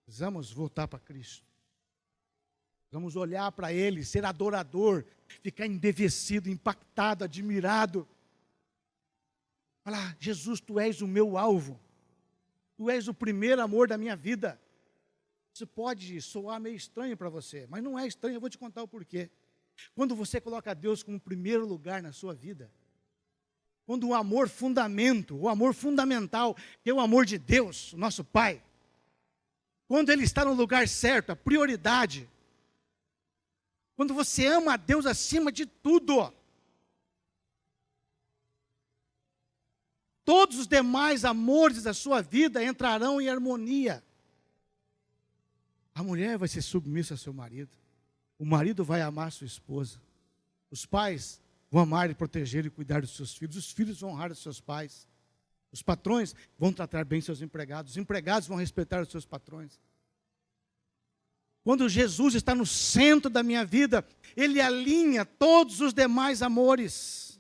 Precisamos voltar para Cristo. Vamos olhar para Ele, ser adorador, ficar embevecido, impactado, admirado. Falar: Jesus, Tu és o meu alvo. Tu és o primeiro amor da minha vida. Isso pode soar meio estranho para você, mas não é estranho, eu vou te contar o porquê. Quando você coloca Deus como primeiro lugar na sua vida, quando o amor fundamental, que é o amor de Deus, nosso Pai, quando Ele está no lugar certo, a prioridade, quando você ama a Deus acima de tudo, todos os demais amores da sua vida entrarão em harmonia. A mulher vai ser submissa ao seu marido, o marido vai amar a sua esposa, os pais vão amar e proteger e cuidar dos seus filhos, os filhos vão honrar os seus pais, os patrões vão tratar bem seus empregados, os empregados vão respeitar os seus patrões. Quando Jesus está no centro da minha vida, Ele alinha todos os demais amores.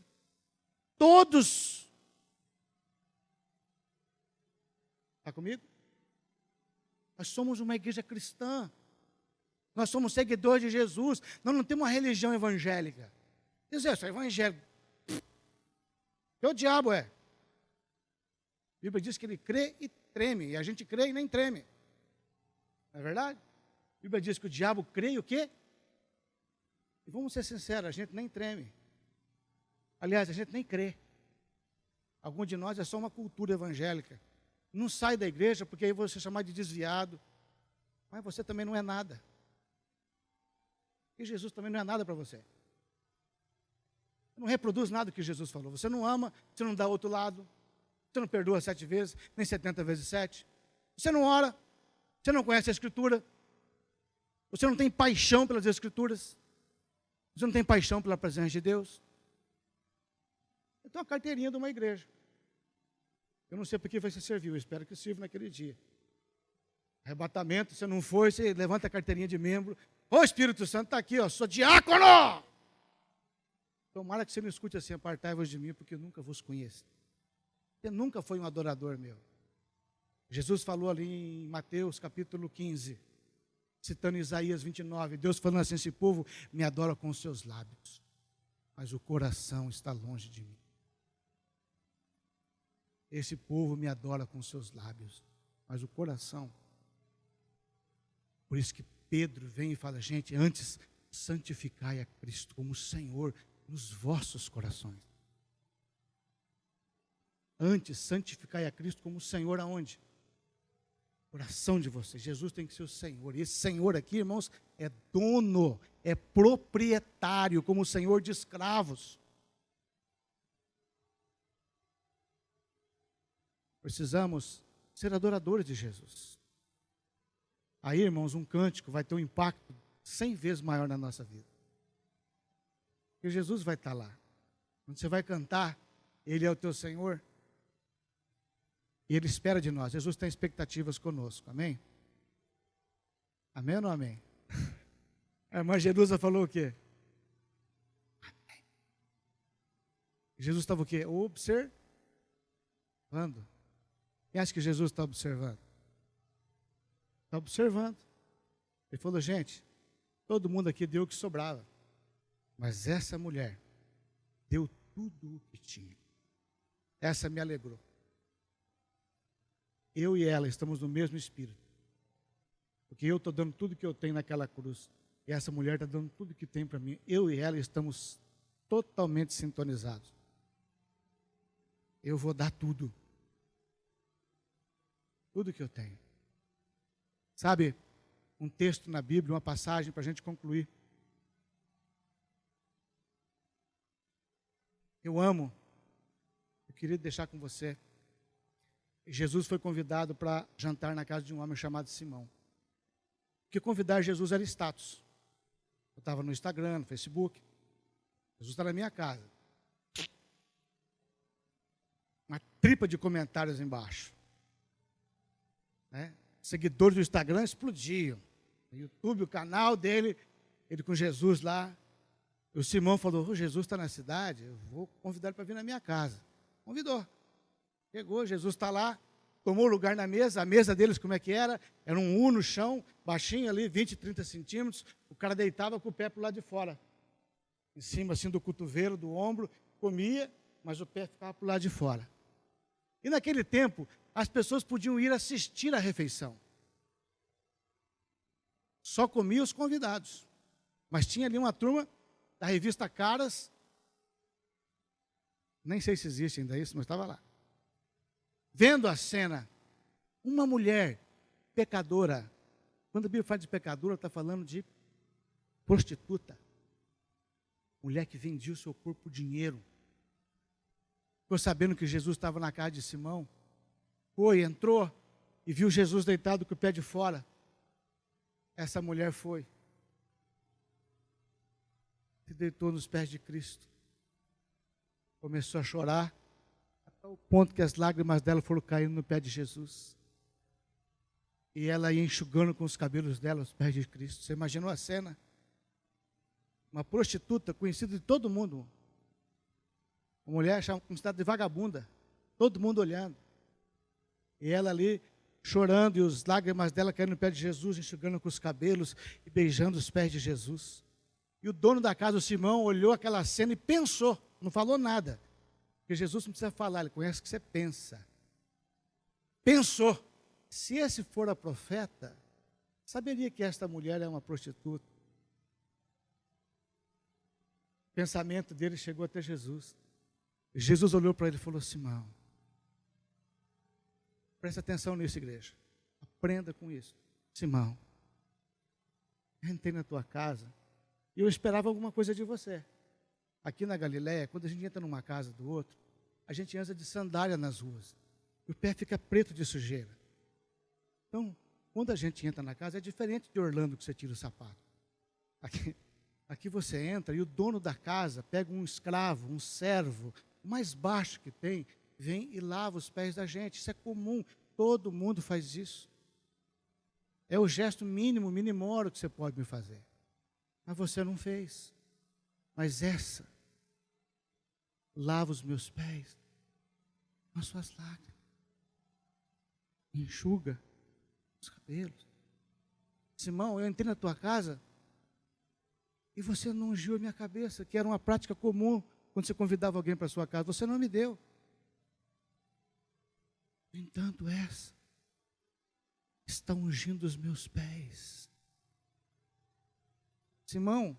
Todos. Está comigo? Nós somos uma igreja cristã. Nós somos seguidores de Jesus. Nós não temos uma religião evangélica. Dizer, isso é evangélico. Que o diabo é? A Bíblia diz que ele crê e treme. E a gente crê e nem treme. Não é verdade? A Bíblia diz que o diabo crê e o quê? E vamos ser sinceros, a gente nem treme. Aliás, a gente nem crê. Algum de nós é só uma cultura evangélica. Não sai da igreja porque aí você é chamado de desviado. Mas você também não é nada. E Jesus também não é nada para você. Você não reproduz nada que Jesus falou. Você não ama, você não dá outro lado. Você não perdoa 7 vezes, nem 70 vezes 7. Você não ora, você não conhece a Escritura. Você não tem paixão pelas Escrituras. Você não tem paixão pela presença de Deus. Eu tenho uma carteirinha de uma igreja. Eu não sei para que você serviu, eu espero que sirva naquele dia. Arrebatamento, você não foi, você levanta a carteirinha de membro. Ô Espírito Santo está aqui, ó, sou diácono! Tomara que você não escute assim: apartai-vos de mim, porque eu nunca vos conheci. Você nunca foi um adorador meu. Jesus falou ali em Mateus capítulo 15, citando Isaías 29, Deus falando assim: esse povo me adora com os seus lábios, mas o coração está longe de mim. Esse povo me adora com os seus lábios, mas o coração. Por isso que Pedro vem e fala: gente, antes santificai a Cristo como Senhor nos vossos corações. Antes santificai a Cristo como Senhor aonde? Coração de vocês. Jesus tem que ser o Senhor. E esse Senhor aqui, irmãos, é dono, é proprietário, como o Senhor de escravos. Precisamos ser adoradores de Jesus. Aí, irmãos, um cântico vai ter um impacto 100 vezes maior na nossa vida. Porque Jesus vai estar lá. Quando você vai cantar, Ele é o teu Senhor. E Ele espera de nós. Jesus tem expectativas conosco. Amém? Amém ou não amém? A irmã Jerusa falou o quê? Amém. Jesus estava o quê? Observando. Quem acha que Jesus está observando? Está observando. Ele falou: gente, todo mundo aqui deu o que sobrava. Mas essa mulher deu tudo o que tinha. Essa me alegrou. Eu e ela estamos no mesmo espírito. Porque eu estou dando tudo que eu tenho naquela cruz. E essa mulher está dando tudo que tem para mim. Eu e ela estamos totalmente sintonizados. Eu vou dar tudo. Tudo que eu tenho. Sabe, um texto na Bíblia, uma passagem para a gente concluir. Eu amo, eu queria deixar com você. Jesus foi convidado para jantar na casa de um homem chamado Simão. Porque convidar Jesus era status. Eu estava no Instagram, no Facebook. Jesus está na minha casa. Uma tripa de comentários embaixo. Né? Seguidores do Instagram explodiam. No YouTube, o canal dele, ele com Jesus lá. E o Simão falou, Jesus está na cidade, eu vou convidar ele para vir na minha casa. Convidou. Chegou, Jesus está lá, tomou lugar na mesa, a mesa deles como é que era? Era um U no chão, baixinho ali, 20, 30 centímetros, o cara deitava com o pé para o lado de fora. Em cima assim do cotovelo, do ombro, comia, mas o pé ficava para o lado de fora. E naquele tempo, as pessoas podiam ir assistir a refeição. Só comiam os convidados. Mas tinha ali uma turma da revista Caras, nem sei se existe ainda isso, mas estava lá. Vendo a cena, uma mulher pecadora, quando a Bíblia fala de pecadora, está falando de prostituta. Mulher que vendia o seu corpo por dinheiro. Ficou sabendo que Jesus estava na casa de Simão. Foi, entrou e viu Jesus deitado com o pé de fora. Essa mulher foi. Se deitou nos pés de Cristo. Começou a chorar. Até o ponto que as lágrimas dela foram caindo no pé de Jesus. E ela ia enxugando com os cabelos dela os pés de Cristo. Você imaginou a cena? Uma prostituta conhecida de todo mundo. Uma mulher considerada de vagabunda. Todo mundo olhando. E ela ali chorando e as lágrimas dela caindo no pé de Jesus, enxugando com os cabelos e beijando os pés de Jesus. E o dono da casa, o Simão, olhou aquela cena e pensou, não falou nada. Porque Jesus não precisa falar, ele conhece o que você pensa. Pensou, se esse for a profeta, saberia que esta mulher é uma prostituta. O pensamento dele chegou até Jesus. E Jesus olhou para ele e falou, Simão, presta atenção nisso, igreja. Aprenda com isso. Simão, entrei na tua casa e eu esperava alguma coisa de você. Aqui na Galileia, quando a gente entra numa casa do outro, a gente anda de sandália nas ruas. E o pé fica preto de sujeira. Então, quando a gente entra na casa, é diferente de Orlando que você tira o sapato. Aqui você entra e o dono da casa pega um escravo, um servo, o mais baixo que tem, vem e lava os pés da gente. Isso é comum, todo mundo faz isso. É o gesto mínimo, minimoro que você pode me fazer. Mas você não fez. Mas essa, lava os meus pés com as suas lágrimas. Enxuga os cabelos. Simão, eu entrei na tua casa e você não ungiu a minha cabeça, que era uma prática comum quando você convidava alguém para a sua casa. Você não me deu. No entanto, essa está ungindo os meus pés. Simão,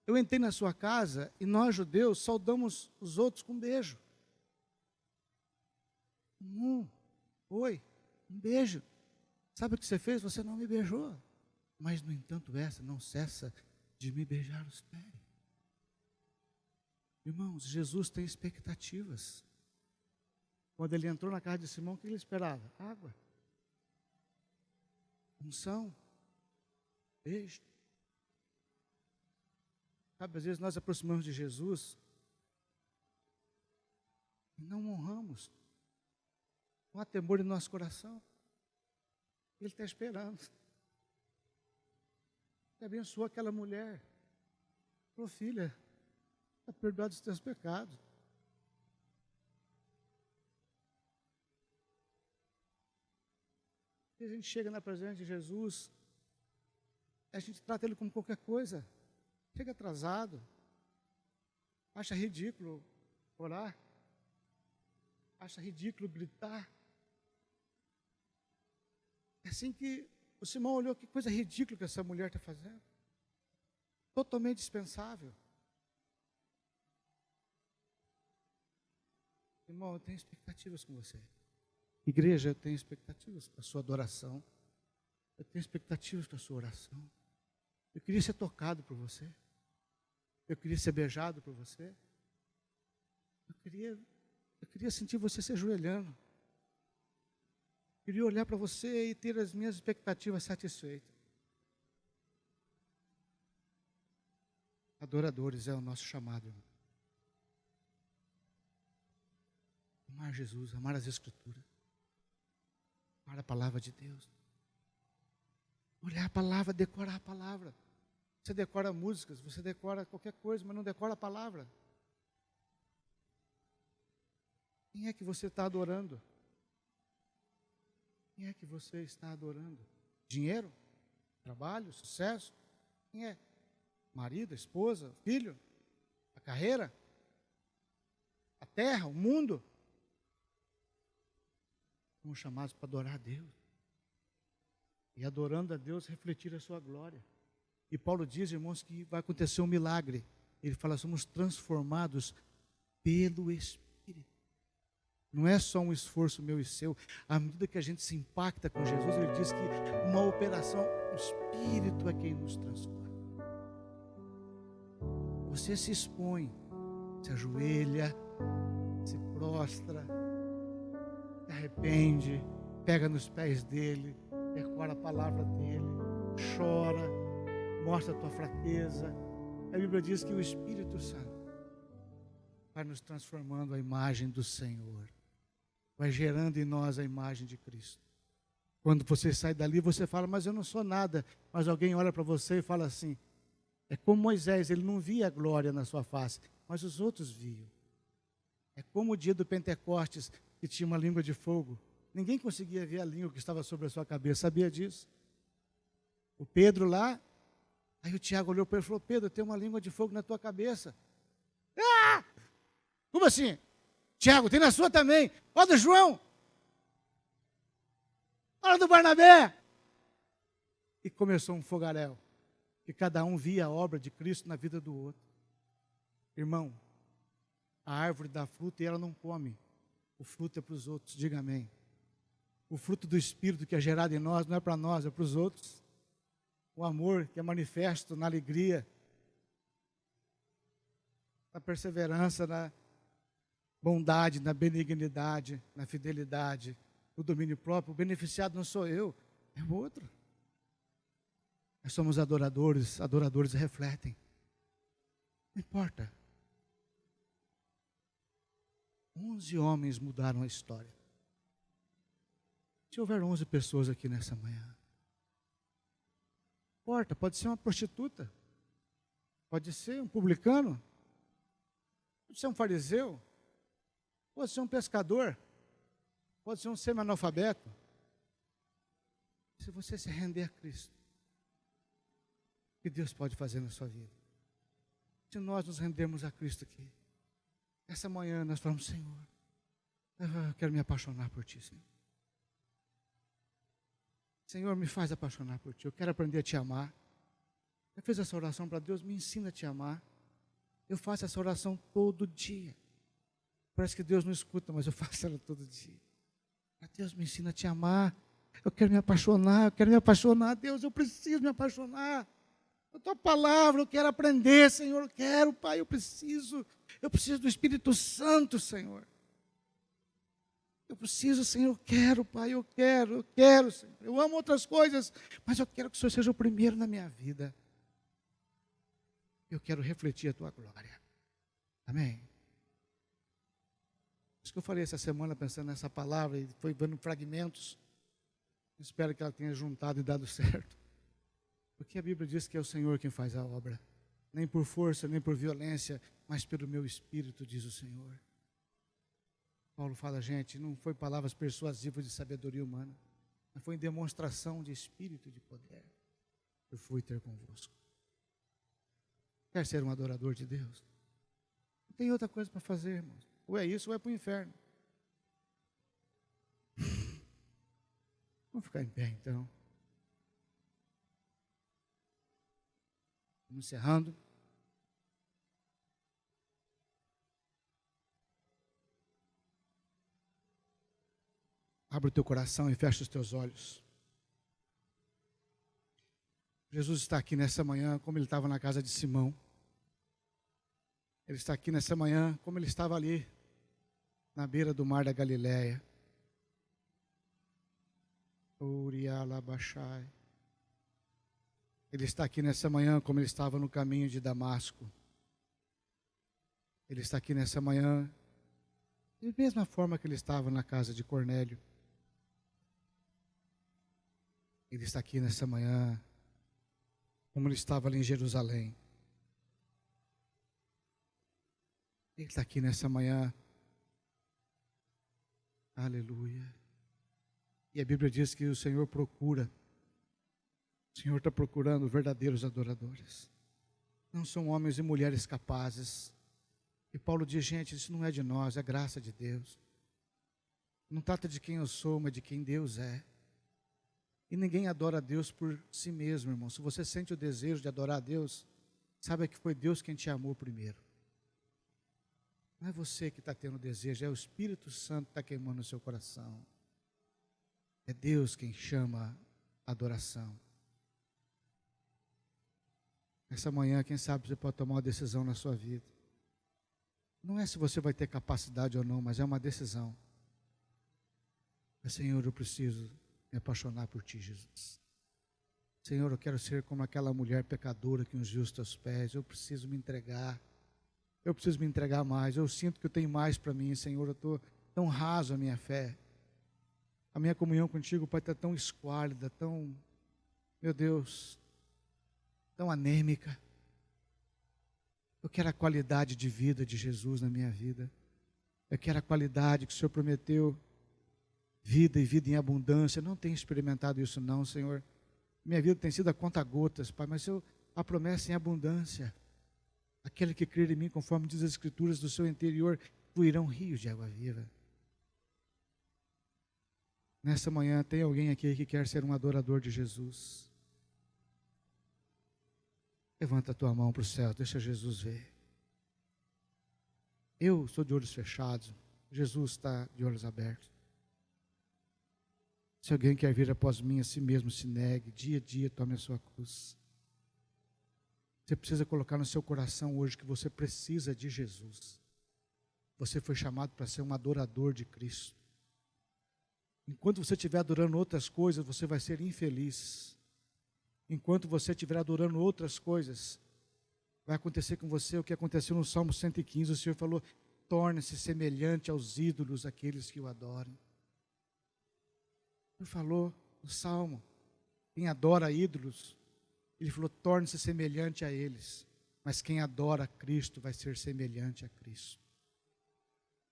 eu entrei na sua casa e nós, judeus, saudamos os outros com um beijo. Oi, um beijo. Sabe o que você fez? Você não me beijou. Mas, no entanto, essa não cessa de me beijar os pés. Irmãos, Jesus tem expectativas. Quando ele entrou na casa de Simão, o que ele esperava? Água. Unção. Beijo. Sabe, às vezes nós aproximamos de Jesus e não honramos. Não há temor em nosso coração. Ele está esperando. Ele abençoou aquela mulher. Falou, filha, está perdoado os teus pecados. E a gente chega na presença de Jesus, a gente trata ele como qualquer coisa. Chega atrasado, acha ridículo orar, acha ridículo gritar. É assim que o Simão olhou, que coisa ridícula que essa mulher está fazendo. Totalmente dispensável. Irmão, eu tenho expectativas com você. Igreja, eu tenho expectativas com a sua adoração. Eu tenho expectativas com a sua oração. Eu queria ser tocado por você. Eu queria ser beijado por você. Eu queria sentir você se ajoelhando. Queria olhar para você e ter as minhas expectativas satisfeitas. Adoradores é o nosso chamado, irmão. Amar Jesus, amar as Escrituras, amar a palavra de Deus. Olhar a palavra, decorar a palavra. Você decora músicas, você decora qualquer coisa, mas não decora a palavra. Quem é que você está adorando? Quem é que você está adorando? Dinheiro? Trabalho? Sucesso? Quem é? Marido, esposa, filho? A carreira? A terra? O mundo? Somos chamados para adorar a Deus. E adorando a Deus, refletir a sua glória. E Paulo diz, irmãos, que vai acontecer um milagre. Ele fala, somos transformados pelo Espírito. Não é só um esforço meu e seu. À medida que a gente se impacta com Jesus, ele diz que uma operação, o Espírito é quem nos transforma. Você se expõe, se ajoelha, se prostra, se arrepende, pega nos pés dele, decora a palavra dele, chora, mostra a tua fraqueza. A Bíblia diz que o Espírito Santo vai nos transformando a imagem do Senhor, vai gerando em nós a imagem de Cristo. Quando você sai dali, você fala, mas eu não sou nada. Mas alguém olha para você e fala assim, é como Moisés, ele não via a glória na sua face, mas os outros viam. É como o dia do Pentecostes, que tinha uma língua de fogo. Ninguém conseguia ver a língua que estava sobre a sua cabeça, sabia disso? O Pedro lá, aí o Tiago olhou para ele e falou, Pedro, tem uma língua de fogo na tua cabeça. Ah! Como assim? Tiago, tem na sua também. Ó do João. Olha do Barnabé. E começou um fogaréu. Que cada um via a obra de Cristo na vida do outro. Irmão, a árvore dá fruto e ela não come. O fruto é para os outros, diga amém. O fruto do Espírito que é gerado em nós não é para nós, é para os outros. O amor que é manifesto na alegria, na perseverança, na bondade, na benignidade, na fidelidade, no domínio próprio. O beneficiado não sou eu, é o outro. Nós somos adoradores, adoradores refletem. Não importa. 11 homens mudaram a história. Se houver 11 pessoas aqui nessa manhã, não importa, pode ser uma prostituta, pode ser um publicano, pode ser um fariseu, pode ser um pescador, pode ser um semi-analfabeto. Se você se render a Cristo, o que Deus pode fazer na sua vida? Se nós nos rendermos a Cristo aqui, essa manhã nós falamos, Senhor, eu quero me apaixonar por Ti, Senhor. Senhor, me faz apaixonar por Ti, eu quero aprender a Te amar. Eu fiz essa oração para Deus, me ensina a Te amar. Eu faço essa oração todo dia. Parece que Deus não escuta, mas eu faço ela todo dia. Deus, me ensina a Te amar. Eu quero me apaixonar, Deus, eu preciso me apaixonar. A Tua palavra, eu quero aprender, Senhor, eu quero, Pai, eu preciso do Espírito Santo, Senhor. Eu preciso, Senhor, eu quero, Pai, eu quero, Senhor. Eu amo outras coisas, mas eu quero que o Senhor seja o primeiro na minha vida. Eu quero refletir a Tua glória. Amém? Isso que eu falei essa semana, pensando nessa palavra, e foi vendo fragmentos. Espero que ela tenha juntado e dado certo. Porque a Bíblia diz que é o Senhor quem faz a obra. Nem por força, nem por violência, mas pelo meu Espírito, diz o Senhor. Paulo fala, gente, não foi palavras persuasivas de sabedoria humana, mas foi em demonstração de Espírito e de poder. Eu fui ter convosco. Quer ser um adorador de Deus? Não tem outra coisa para fazer, irmãos. Ou é isso, ou é para o inferno. Vamos ficar em pé, então. Vamos encerrando. Abre o teu coração e fecha os teus olhos. Jesus está aqui nessa manhã, como Ele estava na casa de Simão. Ele está aqui nessa manhã, como Ele estava ali, na beira do mar da Galileia. Urialabashai. Ele está aqui nessa manhã como ele estava no caminho de Damasco. Ele está aqui nessa manhã da mesma forma que ele estava na casa de Cornélio. Ele está aqui nessa manhã como ele estava ali em Jerusalém. Ele está aqui nessa manhã. Aleluia. E a Bíblia diz que o Senhor procura. O Senhor está procurando verdadeiros adoradores. Não são homens e mulheres capazes. E Paulo diz, gente, isso não é de nós, é graça de Deus. Não trata de quem eu sou, mas de quem Deus é. E ninguém adora a Deus por si mesmo, irmão. Se você sente o desejo de adorar a Deus, saiba que foi Deus quem te amou primeiro. Não é você que está tendo desejo, é o Espírito Santo que está queimando o seu coração. É Deus quem chama a adoração. Essa manhã, quem sabe, você pode tomar uma decisão na sua vida. Não é se você vai ter capacidade ou não, mas é uma decisão. Senhor, eu preciso me apaixonar por Ti, Jesus. Senhor, eu quero ser como aquela mulher pecadora que ungiu os Teus pés. Eu preciso me entregar. Eu preciso me entregar mais. Eu sinto que eu tenho mais para mim, Senhor. Eu estou tão raso a minha fé. A minha comunhão contigo, Pai, está tão esquálida, tão, meu Deus, tão anêmica. Eu quero a qualidade de vida de Jesus na minha vida. Eu quero a qualidade que o Senhor prometeu. Vida e vida em abundância. Eu não tenho experimentado isso não, Senhor. Minha vida tem sido a conta-gotas, Pai, mas a promessa em abundância. Aquele que crer em mim, conforme diz as Escrituras, do seu interior fluirão rios de água viva. Nessa manhã tem alguém aqui que quer ser um adorador de Jesus. Levanta a tua mão para o céu, deixa Jesus ver. Eu estou de olhos fechados, Jesus está de olhos abertos. Se alguém quer vir após mim, a si mesmo se negue, dia a dia tome a sua cruz. Você precisa colocar no seu coração hoje que você precisa de Jesus. Você foi chamado para ser um adorador de Cristo. Enquanto você estiver adorando outras coisas, você vai ser infeliz. Enquanto você estiver adorando outras coisas, vai acontecer com você o que aconteceu no Salmo 115. O Senhor falou, torne-se semelhante aos ídolos aqueles que o adorem. Ele falou no Salmo, quem adora ídolos, ele falou, torne-se semelhante a eles. Mas quem adora a Cristo vai ser semelhante a Cristo.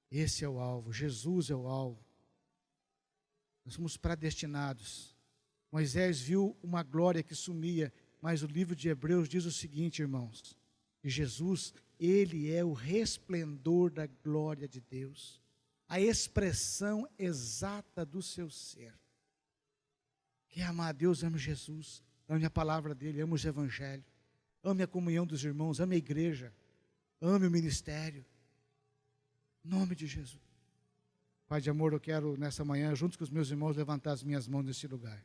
Esse é o alvo, Jesus é o alvo. Nós somos predestinados. Moisés viu uma glória que sumia, mas o livro de Hebreus diz o seguinte, irmãos, que Jesus, Ele é o resplendor da glória de Deus, a expressão exata do seu ser. Quem ama a Deus, ame Jesus, ame a palavra dEle, ame os evangelhos, ame a comunhão dos irmãos, ame a igreja, ame o ministério, em nome de Jesus. Pai de amor, eu quero nessa manhã, junto com os meus irmãos, levantar as minhas mãos nesse lugar.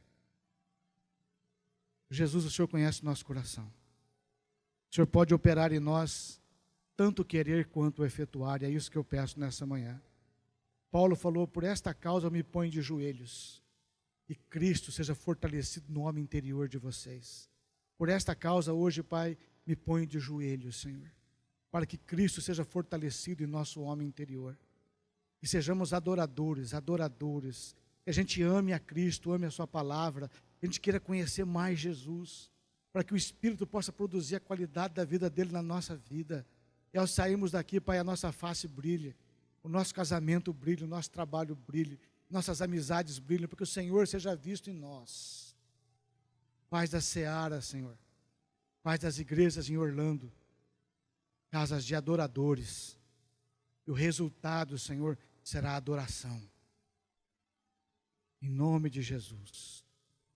Jesus, o Senhor conhece o nosso coração. O Senhor pode operar em nós, tanto querer quanto efetuar, e é isso que eu peço nessa manhã. Paulo falou, por esta causa eu me ponho de joelhos, e Cristo seja fortalecido no homem interior de vocês. Por esta causa, hoje, Pai, me ponho de joelhos, Senhor, para que Cristo seja fortalecido em nosso homem interior. E sejamos adoradores, que a gente ame a Cristo, ame a sua palavra, que a gente queira conhecer mais Jesus, para que o Espírito possa produzir a qualidade da vida dele na nossa vida. E ao sairmos daqui, Pai, a nossa face brilhe, o nosso casamento brilhe, o nosso trabalho brilhe, nossas amizades brilhem, porque o Senhor seja visto em nós. Paz da Seara, Senhor, paz das igrejas em Orlando, casas de adoradores, e o resultado, Senhor, será a adoração. Em nome de Jesus.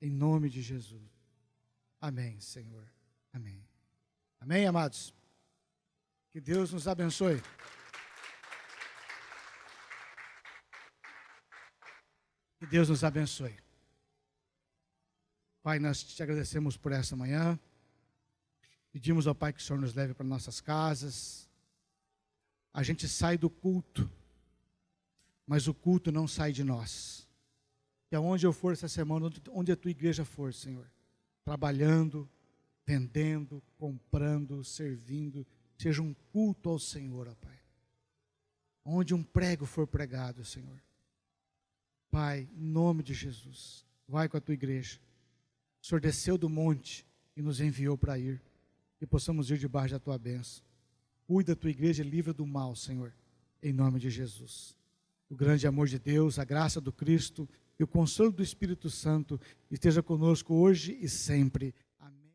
Em nome de Jesus. Amém, Senhor. Amém. Amém, amados? Que Deus nos abençoe. Que Deus nos abençoe. Pai, nós te agradecemos por essa manhã. Pedimos ao Pai que o Senhor nos leve para nossas casas. A gente sai do culto, mas o culto não sai de nós. Que aonde eu for essa semana, onde a tua igreja for, Senhor, trabalhando, vendendo, comprando, servindo, seja um culto ao Senhor, ó Pai. Onde um prego for pregado, Senhor. Pai, em nome de Jesus, vai com a tua igreja. O Senhor desceu do monte e nos enviou para ir, que possamos ir debaixo da tua bênção. Cuida da tua igreja e livra do mal, Senhor, em nome de Jesus. O grande amor de Deus, a graça do Cristo e o consolo do Espírito Santo esteja conosco hoje e sempre. Amém.